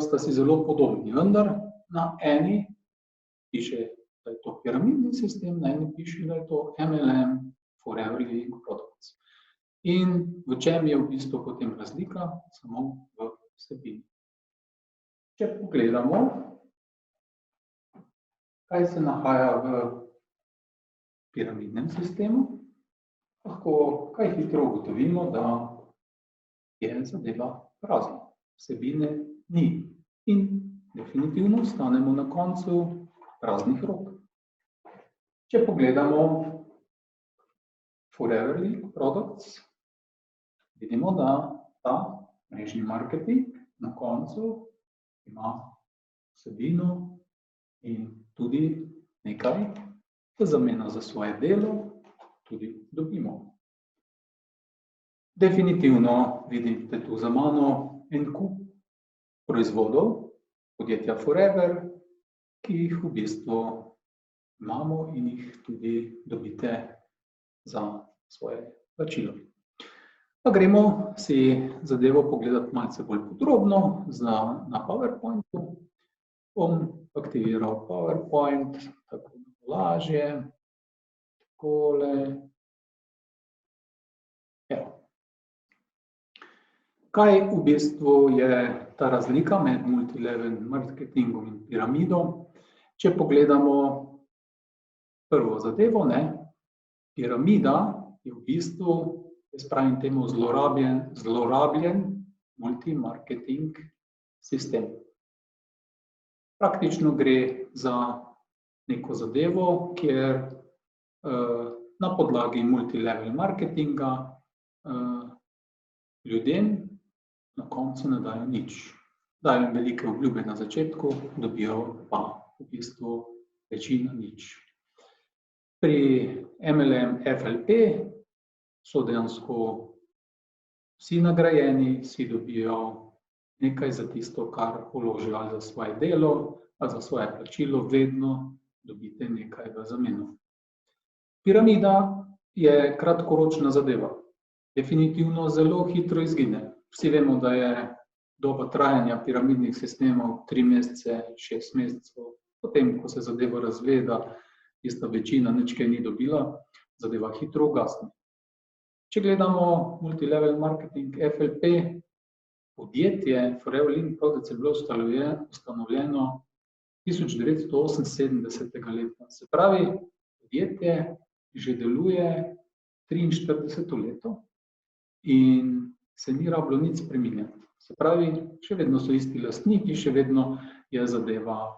sta si zelo podobni, vendar na eni piše, da je to piramidni sistem, na eni piše, da je to MLM, Forever Living Products. In v čem je v bistvu potem razlika? Samo v vsebini. Če pogledamo, kaj se nahaja v piramidnem sistemu, lahko kaj hitro ugotovimo, da je zadeva prazna. Vsebine ni. In definitivno stanemo na koncu praznih rok. Če pogledamo Forever Living Products, vidimo, da ta mrežni marketing na koncu ima vsebino in tudi nekaj v zameno za svoje delo tudi dobimo. Definitivno vidite tu za mano en kup proizvodov podjetja Forever, ki jih v bistvu imamo in jih tudi dobite za svoje plačilo. Pa gremo si zadevo pogledati malce bolj podrobno na PowerPointu. Bom aktiviral PowerPoint, tako lažje, takole. Evo. Kaj v bistvu je ta razlika med multilevel marketingom in piramido? Če pogledamo prvo zadevo, piramida je v bistvu, jaz pravim temu, zlorabljen multimarketing sistem. Praktično gre za neko zadevo, kjer na podlagi multilevel marketinga ljudem na koncu ne dajo nič. Dajo jim velike obljube na začetku, dobijo pa v bistvu večina nič. Pri MLM FLP so dejansko vsi nagrajeni, vsi dobijo nekaj za tisto, kar vložijo ali za svoje delo, ali za svoje plačilo, vedno dobite nekaj v zameno. Piramida je kratkoročna zadeva. Definitivno zelo hitro izgine. Vsi vemo, da je doba trajanja piramidnih sistemov 3 mesece, 6 mesecev. Potem, ko se zadeva razveda, tista večina nič kaj ni dobila, zadeva hitro ugasne. Če gledamo multilevel marketing FLP, podjetje Forever Living Products je bilo ustanovljeno 1978. leta. Se pravi, podjetje že deluje 43. leto in se ni rabilo nič spreminjati. Se pravi, še vedno so isti lastniki, še vedno je zadeva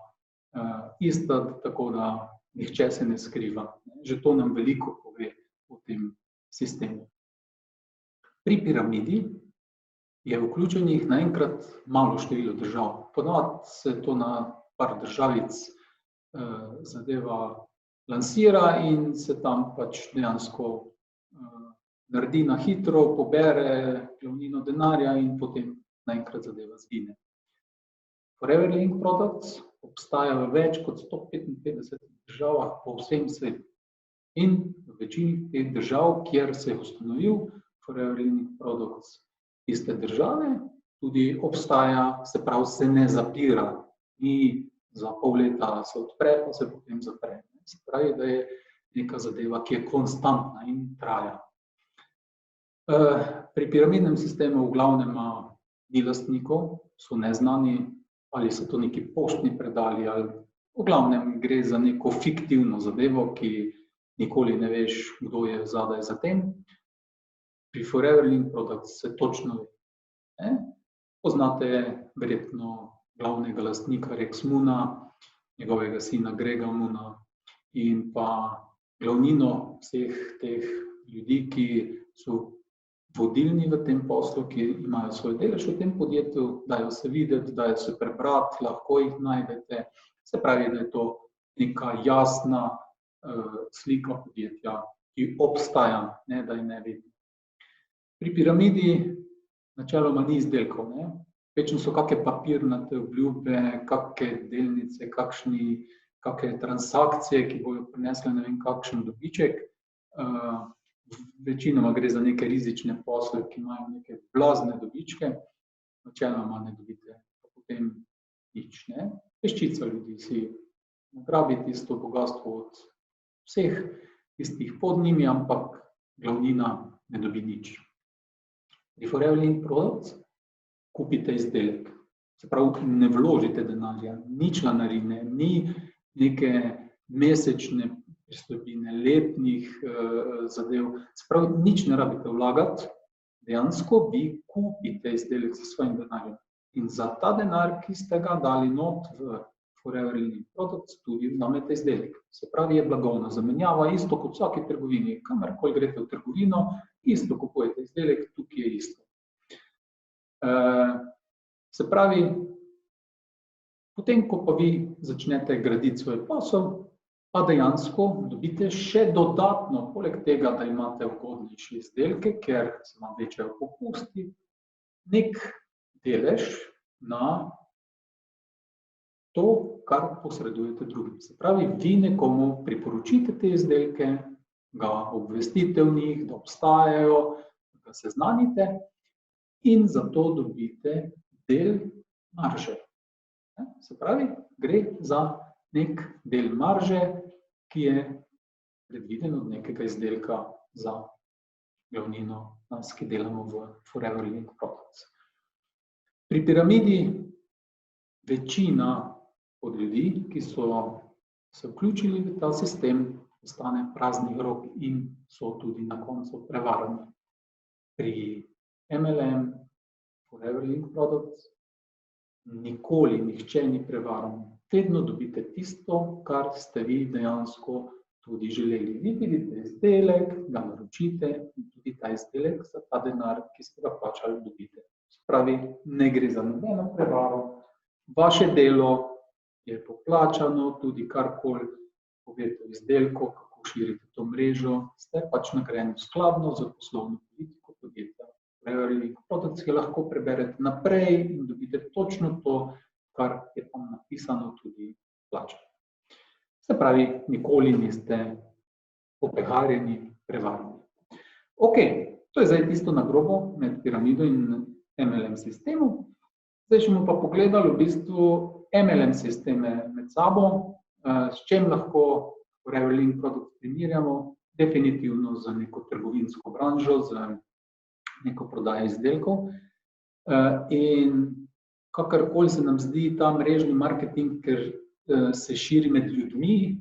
ista, tako da nihče se ne skriva. Že to nam veliko pove o tem sistemu. Pri piramidi je vključenih naenkrat malo število držav. Ponavadi se to na par državic zadeva lansira in se tam pač dejansko naredi na hitro, pobere glavnino denarja in potem naenkrat zadeva zgine. Forever Living Products obstaja v več kot 155 državah po vsem svetu. In v večini teh držav, kjer se je ustanovil Forever Living Products, tiste države tudi obstaja, se pravi, se ne zapira, ni za pol leta se odpre, pa se potem zapre. Se pravi, da je neka zadeva, ki je konstantna in traja. Pri piramidnem sistemu v glavnem ni lastnikov, so neznani, ali so to neki poštni predali, ali v glavnem gre za neko fiktivno zadevo, ki nikoli ne veš, kdo je zadaj za tem. Pri Forever Living Products se točno ve. Poznate verjetno glavnega lastnika Rex Moona, njegovega sina Grega Moona in pa glavnino vseh teh ljudi, ki so vodilni v tem poslu, ki imajo svoj delež v tem podjetju, dajo se videti, dajo se prebrati, lahko jih najdete. Se pravi, da je to neka jasna slika podjetja, ki obstaja, ne da je ne vidi. Pri piramidi načeloma ni izdelkov. Večno so kakšne papirnate obljube, kakšne delnice, kakšne transakcije, ki bojo prinesle ne vem kakšen dobiček. Večinoma gre za neke rizične posle, ki imajo neke blazne dobičke, načeloma ne dobite potem nič. Peščica ljudi si nagrabi tisto bogastvo od vseh tistih pod njimi, ampak glavnina ne dobi nič. Pri Forever Living Products kupite izdelek. Se pravi, ne vložite denarja, ni članarine, ni neke mesečne pristojbine, letnih zadev. Se pravi, nič ne rabite vlagati, dejansko vi kupite izdelek s svojim denarjem. In za ta denar, ki ste ga dali not v Forever Living Products, tudi vzamete izdelek. Se pravi, je blagovna zamenjava, isto kot v vsaki trgovini. Kamorkoli greste v trgovino, isto kupujete izdelek, tukaj je isto. Se pravi, potem, ko pa vi začnete graditi svoj posel, pa dejansko dobite še dodatno, poleg tega, da imate ugodnejše izdelke, ker se vam večajo popusti, nek delež na to, kar posredujete drugim. Se pravi, vi nekomu priporočite te izdelke, ga obvestite v njih, da obstajajo, da se seznanite in zato dobite del marže. Se pravi, gre za nek del marže, ki je predviden od nekega izdelka za glavnino nas, ki delamo v Forever Living Products. Pri piramidi večina od ljudi, ki so se vključili v ta sistem, ostane praznih rok in so tudi na koncu prevarani. Pri MLM, Forever Link Products, nikoli nihče ni prevaran. Vedno dobite tisto, kar ste vi dejansko tudi želeli. Vi vidite izdelek, ga naročite in tudi ta izdelek za ta denar, ki ste ga plačali, dobite. Spravi, ne gre za nobeno prevaro. Vaše delo je poplačano, tudi karkoli poveste o izdelku, kako širite to mrežo, ste pač nagrajeni skladno z poslovno politiko podjetja. Forever Link Products, ki lahko preberete naprej in dobite točno to, kar je tam napisano, tudi plačano. Se pravi, nikoli niste opeharjeni, prevarani. Ok, to je zdaj tisto na grobo med piramido in MLM sistemom. Zdaj bomo pa pogledali v bistvu MLM sisteme med sabo, s čem lahko Forever Link Products primerjamo, definitivno z neko trgovinsko branžo, z neko prodajo izdelkov. In kakorkoli se nam zdi ta mrežni marketing, ker se širi med ljudmi,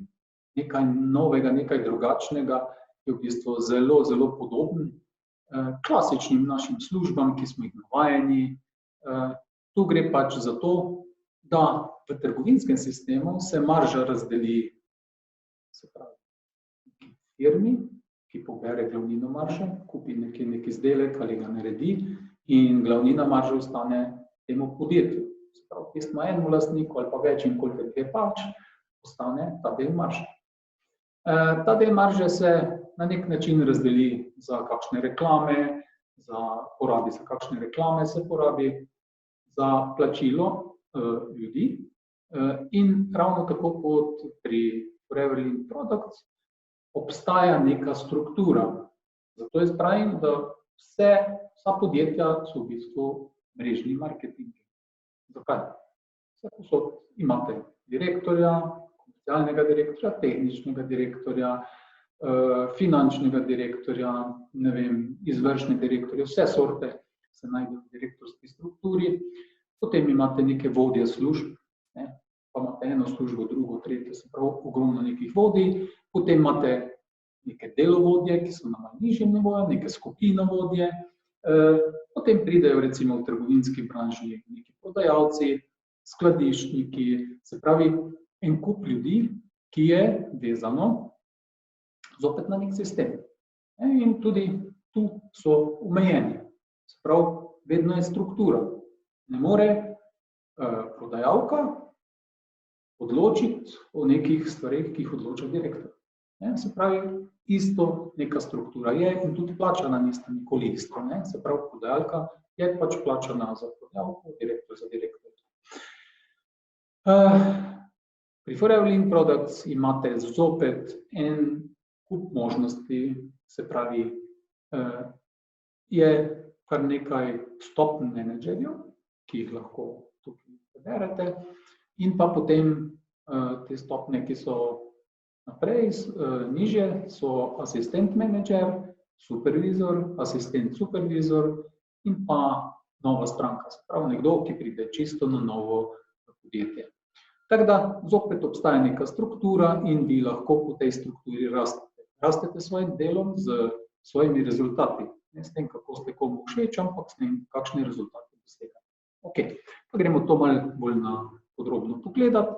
nekaj novega, nekaj drugačnega, je v bistvu zelo, zelo podoben klasičnim našim službam, ki smo jih navajeni. Tu gre pač za to, da v trgovinskem sistemu se marža razdeli, se pravi, firmi, ki pobere glavnino marže, kupi neki izdelek ali ga naredi in glavnina marže ostane temu podjetju. Se pravi, pismo enemu lastniku ali pa več in koliko je pač, ostane ta del marže. Ta del marže se na nek način razdeli za kakšne reklame, porabi za kakšne reklame, se porabi za plačilo ljudi in ravno tako kot pri Forever Link Products obstaja neka struktura. Zato jaz pravim, da vsa podjetja so v bistvu mrežni marketing. Zakaj? Vsepovsod imate direktorja, komercialnega direktorja, tehničnega direktorja, finančnega direktorja, ne vem, izvršne direktorje, vse sorte se najdejo v direktorski strukturi. Potem imate neke vodje služb, pa imate eno službo, drugo, tretjo, se pravi ogromno nekih vodij. Potem imate neke delovodje, ki so na malo nižjem nivoju, neke skupinovodje. Potem pridejo recimo v trgovinski branži neki prodajalci, skladiščniki, se pravi en kup ljudi, ki je vezano zopet na nek sistem. In tudi tu so omejeni. Se pravi, vedno je struktura. Ne more prodajalka odločiti o nekih stvareh, ki jih odloča direktor. Se pravi, isto neka struktura je in tudi plačana nista nikoli isto. Se pravi, prodajalka je pač plačana za prodajalko, direktor za direktor. Pri Forever Link Products imate zopet en kup možnosti, se pravi, je kar nekaj stopenj menedžerjev, ki jih lahko tukaj preberete, in pa potem te stopnje, ki so naprej, nižje, so asistent menedžer, supervizor, asistent supervizor in pa nova stranka, se pravi nekdo, ki pride čisto na novo podjetje. Tako da zopet obstaja neka struktura in vi lahko po tej strukturi rastete. Rastete s svojim delom, z svojimi rezultati. Ne s tem, kako ste komu všeč, ampak s tem, kakšne rezultate dosegate. Ok, pa gremo to malo bolj podrobno pogledati.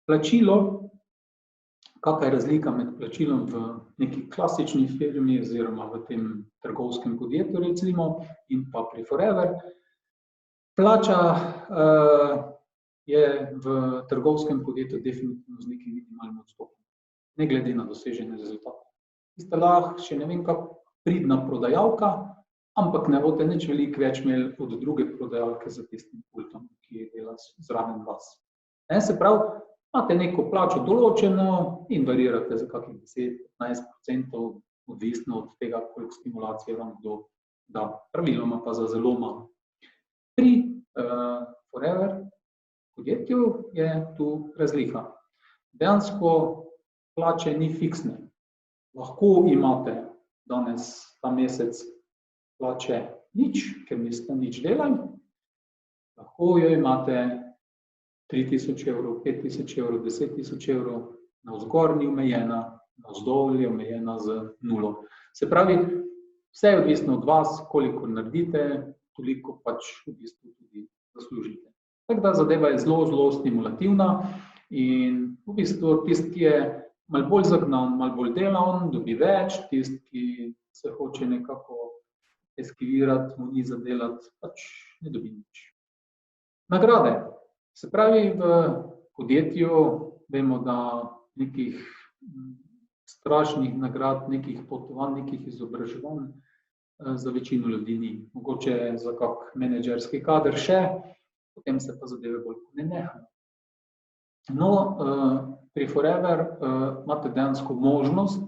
Plačilo, kakšna je razlika med plačilom v neki klasični firmi oziroma v tem trgovskem podjetju recimo in pa pri Forever. Plača je v trgovskem podjetju definitivno z nekim minimalnim odstopom, ne glede na dosežene rezultate. Vi ste lahko še ne vem kako pridna prodajalka, ampak ne boste nič veliko več imeli od druge prodajalke za tistim pultom, ki dela zraven vas. Se pravi, imate neko plačo določeno in varirate za kakih 10-15%, odvisno od tega, koliko stimulacije vam kdo da. Praviloma pa za zelo malo. Pri Forever podjetju je tu razlika. Dejansko plače ni fiksne. Lahko imate danes ta mesec plače nič, ker niste nič delali. Lahko jo imate 3.000 evrov, 5.000 evrov, 10.000 evrov, navzgor ni omejena, navzdol je omejena z 0. Se pravi, vse je odvisno od vas, koliko naredite, toliko pač v bistvu tudi zaslužite. Tako da zadeva je zelo, zelo stimulativna in v bistvu tisti, ki je malo bolj zagnan, malo bolj delaven, dobi več, tisti, ki se hoče nekako eskivirati, mu ni zadelati, pač ne dobi nič. Nagrade. Se pravi, v podjetju vemo, da nekih strašnih nagrad, nekih potovanj, nekih izobraževanj za večino ljudi ni. Mogoče za kak menedžerski kader še, potem se pa zadeve bolj ne nehajo. No, pri Forever imate dejansko možnost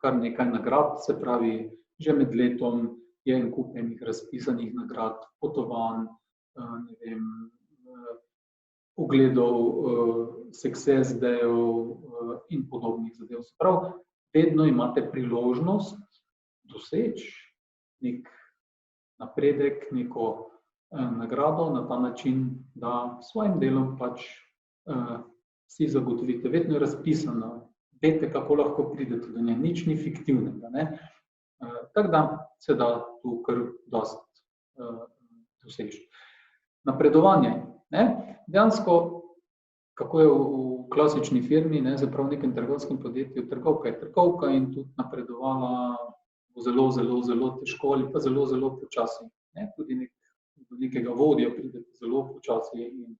kar nekaj nagrad, se pravi, že med letom je en kup enih razpisanih nagrad, potovanj, ne vem, ogledov, success dayov in podobnih zadev. Se pravi, vedno imate priložnost doseči nek napredek, neko nagrado na ta način, da s svojim delom pač si zagotovite. Vedno je razpisano, veste, kako lahko pridete do nje, nič ni fiktivnega, ne. Tako da se da tu kar dosti doseči. Napredovanje, ne. Dejansko, kako je v klasični firmi, ne, zaprav v nekem trgovskem podjetju, trgovka je trgovka in tudi napredovala bo zelo, zelo, zelo težko ali pa zelo, zelo počasi. Ne. Tudi do nekega vodja pridete zelo počasi in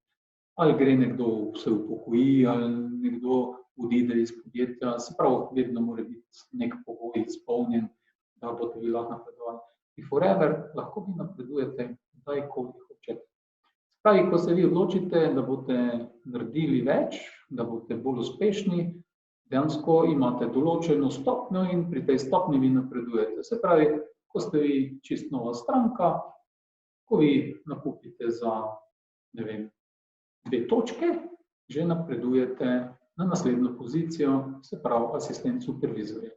ali gre nekdo se upokoji, ali nekdo odide iz podjetja, se pravi, vedno mora biti nek pogoj izpolnjen, da boste vi lahko napredovali. Pri Forever lahko vi napredujete kdaj, koliko hočete. Se pravi, ko se vi odločite, da boste naredili več, da boste bolj uspešni, dejansko imate določeno stopnjo in pri tej stopnji vi napredujete. Se pravi, ko ste vi čisto nova stranka, ko vi nakupite za, ne vem, 2 točke, že napredujete na naslednjo pozicijo, se pravi asistent supervizorja.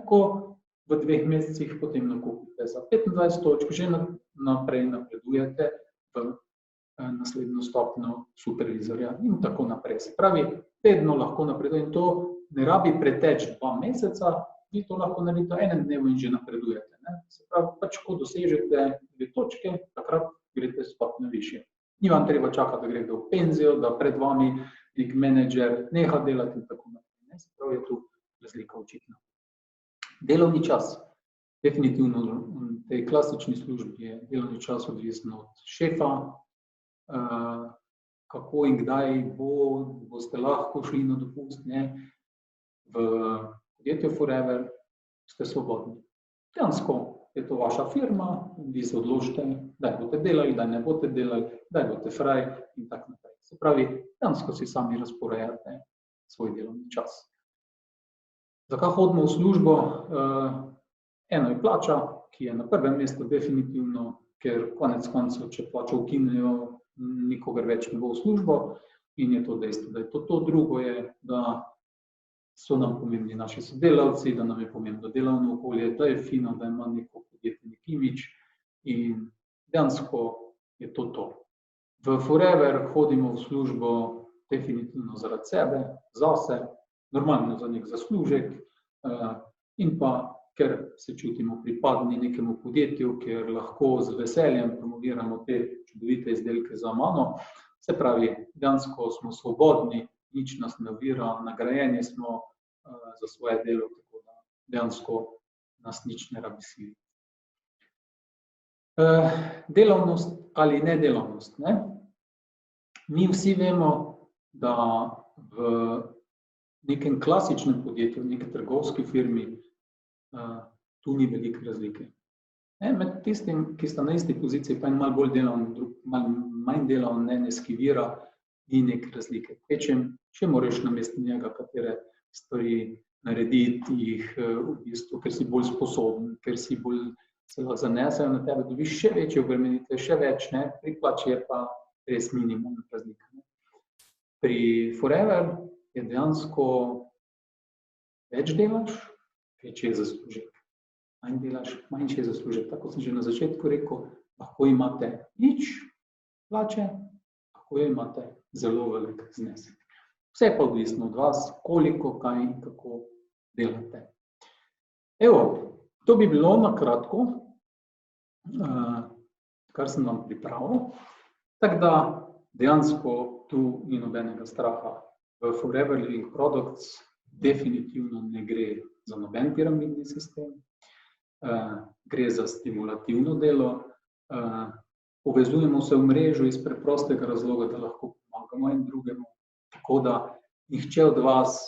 Ko v 2 mesecih potem nakupite za 25 točk, že naprej napredujete v naslednjo stopnjo supervizorja in tako naprej. Se pravi, vedno lahko napredujete in to ne rabi preteči 2 meseca, vi to lahko naredite v enem dnevu in že napredujete. Se pravi, pač ko dosežete 2 točke, takrat greste stopnjo višje. Ni vam treba čakati, da gre v penzijo, da pred vami nek menedžer neha delati in tako naprej. Se pravi, je tu razlika očitna. Delovni čas. Definitivno v tej klasični službi je delovni čas odvisen od šefa, kako in kdaj boste lahko šli na dopust, ne. V podjetju Forever ste svobodni. Dejansko je to vaša firma, vi se odločite, kdaj boste delali, kdaj ne boste delali, kdaj boste fraj in tako naprej. Se pravi, dejansko si sami razporejate svoj delovni čas. Zakaj hodimo v službo? Eno je plača, ki je na prvem mestu definitivno, ker konec koncev, če plačo ukinejo, nikogar več ne bo v službo in je to dejstvo, da je to. Drugo je, da so nam pomembni naši sodelavci, da nam je pomembno delovno okolje, da je fino, da ima neko podjetje nek imidž in dejansko je to. V Forever hodimo v službo definitivno zaradi sebe, zase, normalno za nek zaslužek in pa, ker se čutimo pripadni nekemu podjetju, ker lahko z veseljem promoviramo te čudovite izdelke za mano. Se pravi, dejansko smo svobodni, nič nas ne ovira, nagrajeni smo za svoje delo, tako da dejansko nas nič ne rabi siliti. Delavnost ali nedelavnost, ne? Mi vsi vemo, da v nekem klasičnem podjetju, v neki trgovski firmi, tu ni velike razlike. Med tistim, ki sta na isti poziciji, pa en malo bolj delaven, drug malo manj delaven, ne skivira, ni neke razlike. Če moraš namesto njega katere stvari narediti, jih v bistvu, ker si bolj sposoben, ker si bolj se lahko zanesejo na tebe, dobiš še večje obremenitve, še več, ne, pri plači je pa res minimum razlika. Pri Forever je dejansko več delaš, večji je zaslužek. Manj delaš, manjši je zaslužek. Tako sem že na začetku rekel, lahko imate nič plače, lahko imate zelo velik znesek. Vse je pa odvisno od vas, koliko, kaj in kako delate. Evo, to bi bilo na kratko, kar sem vam pripravil. Tako da dejansko tu ni nobenega straha. V Forever Living Products definitivno ne gre za noben piramidni sistem, gre za stimulativno delo, povezujemo se v mrežo iz preprostega razloga, da lahko pomagamo en drugemu, tako da nihče od vas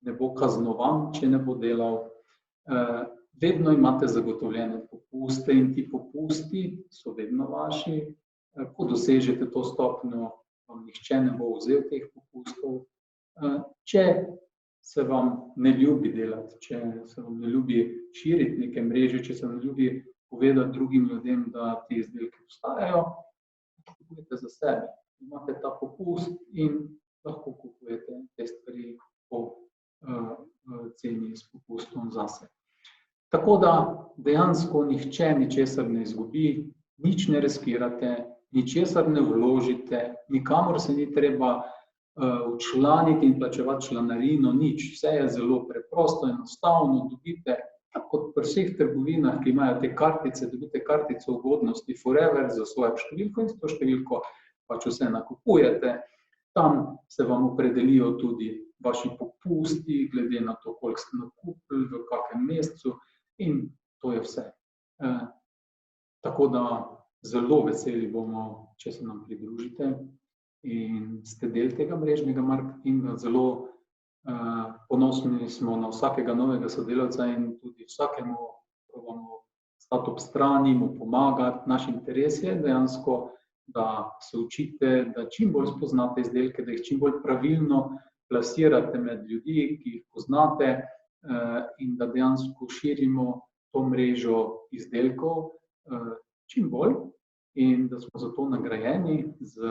ne bo kaznovan, če ne bo delal. Vedno imate zagotovljene popuste in ti popusti so vedno vaši. Ko dosežete to stopnjo, vam nihče ne bo vzel teh popustov. Če se vam ne ljubi delati, če se vam ne ljubi širiti neke mreže, če se vam ne ljubi povedati drugim ljudem, da te izdelke obstajajo, kupujete za sebe. Imate ta popust in lahko kupujete te stvari po ceni s popustom zase. Tako da dejansko nihče ničesar ne izgubi, nič ne riskirate, ničesar ne vložite, nikamor se ni treba včlaniti in plačevati članarino, nič. Vse je zelo preprosto, enostavno, dobite, tako kot pri vseh trgovinah, ki imajo te kartice, dobite kartico ugodnosti Forever za svojo številko in s to številko pač vse nakupujete. Tam se vam opredelijo tudi vaši popusti, glede na to, koliko ste nakupili, v kakem mesecu in to je vse. Tako da zelo veseli bomo, če se nam pridružite in ste del tega mrežnega marketinga. Zelo ponosni smo na vsakega novega sodelavca in tudi vsakemu probamo stati ob strani, mu pomagati. Naš interes je dejansko, da se učite, da čim bolj spoznate izdelke, da jih čim bolj pravilno plasirate med ljudi, ki jih poznate, in da dejansko širimo to mrežo izdelkov čim bolj in da smo zato nagrajeni z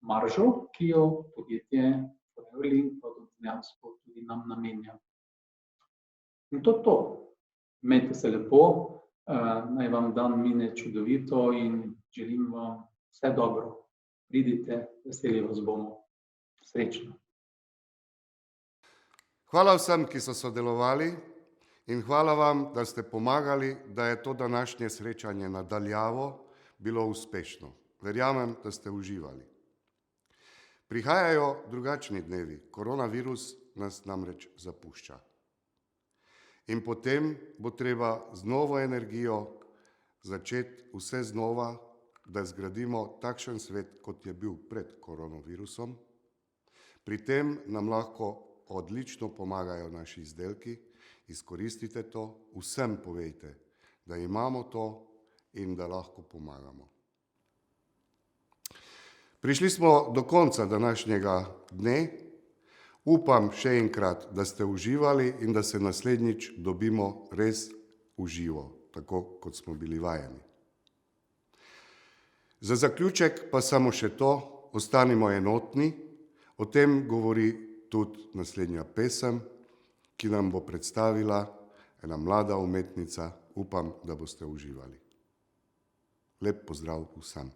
maržo, ki jo podjetje Forever Living Products dejansko tudi nam namenja. In to. Imejte se lepo, naj vam dan mine čudovito in želim vam vse dobro. Pridite, veseli vas bomo. Srečno. Hvala vsem, ki so sodelovali in hvala vam, da ste pomagali, da je to današnje srečanje na daljavo bilo uspešno. Verjamem, da ste uživali. Prihajajo drugačni dnevi, koronavirus nas namreč zapušča. In potem bo treba z novo energijo začeti vse znova, da zgradimo takšen svet, kot je bil pred koronavirusom. Pri tem nam lahko odlično pomagajo naši izdelki, izkoristite to, vsem povejte, da imamo to in da lahko pomagamo. Prišli smo do konca današnjega dne. Upam še enkrat, da ste uživali in da se naslednjič dobimo res v živo, tako kot smo bili vajeni. Za zaključek pa samo še to, ostanimo enotni, o tem govori tudi naslednja pesem, ki nam bo predstavila ena mlada umetnica. Upam, da boste uživali. Lep pozdrav vsem.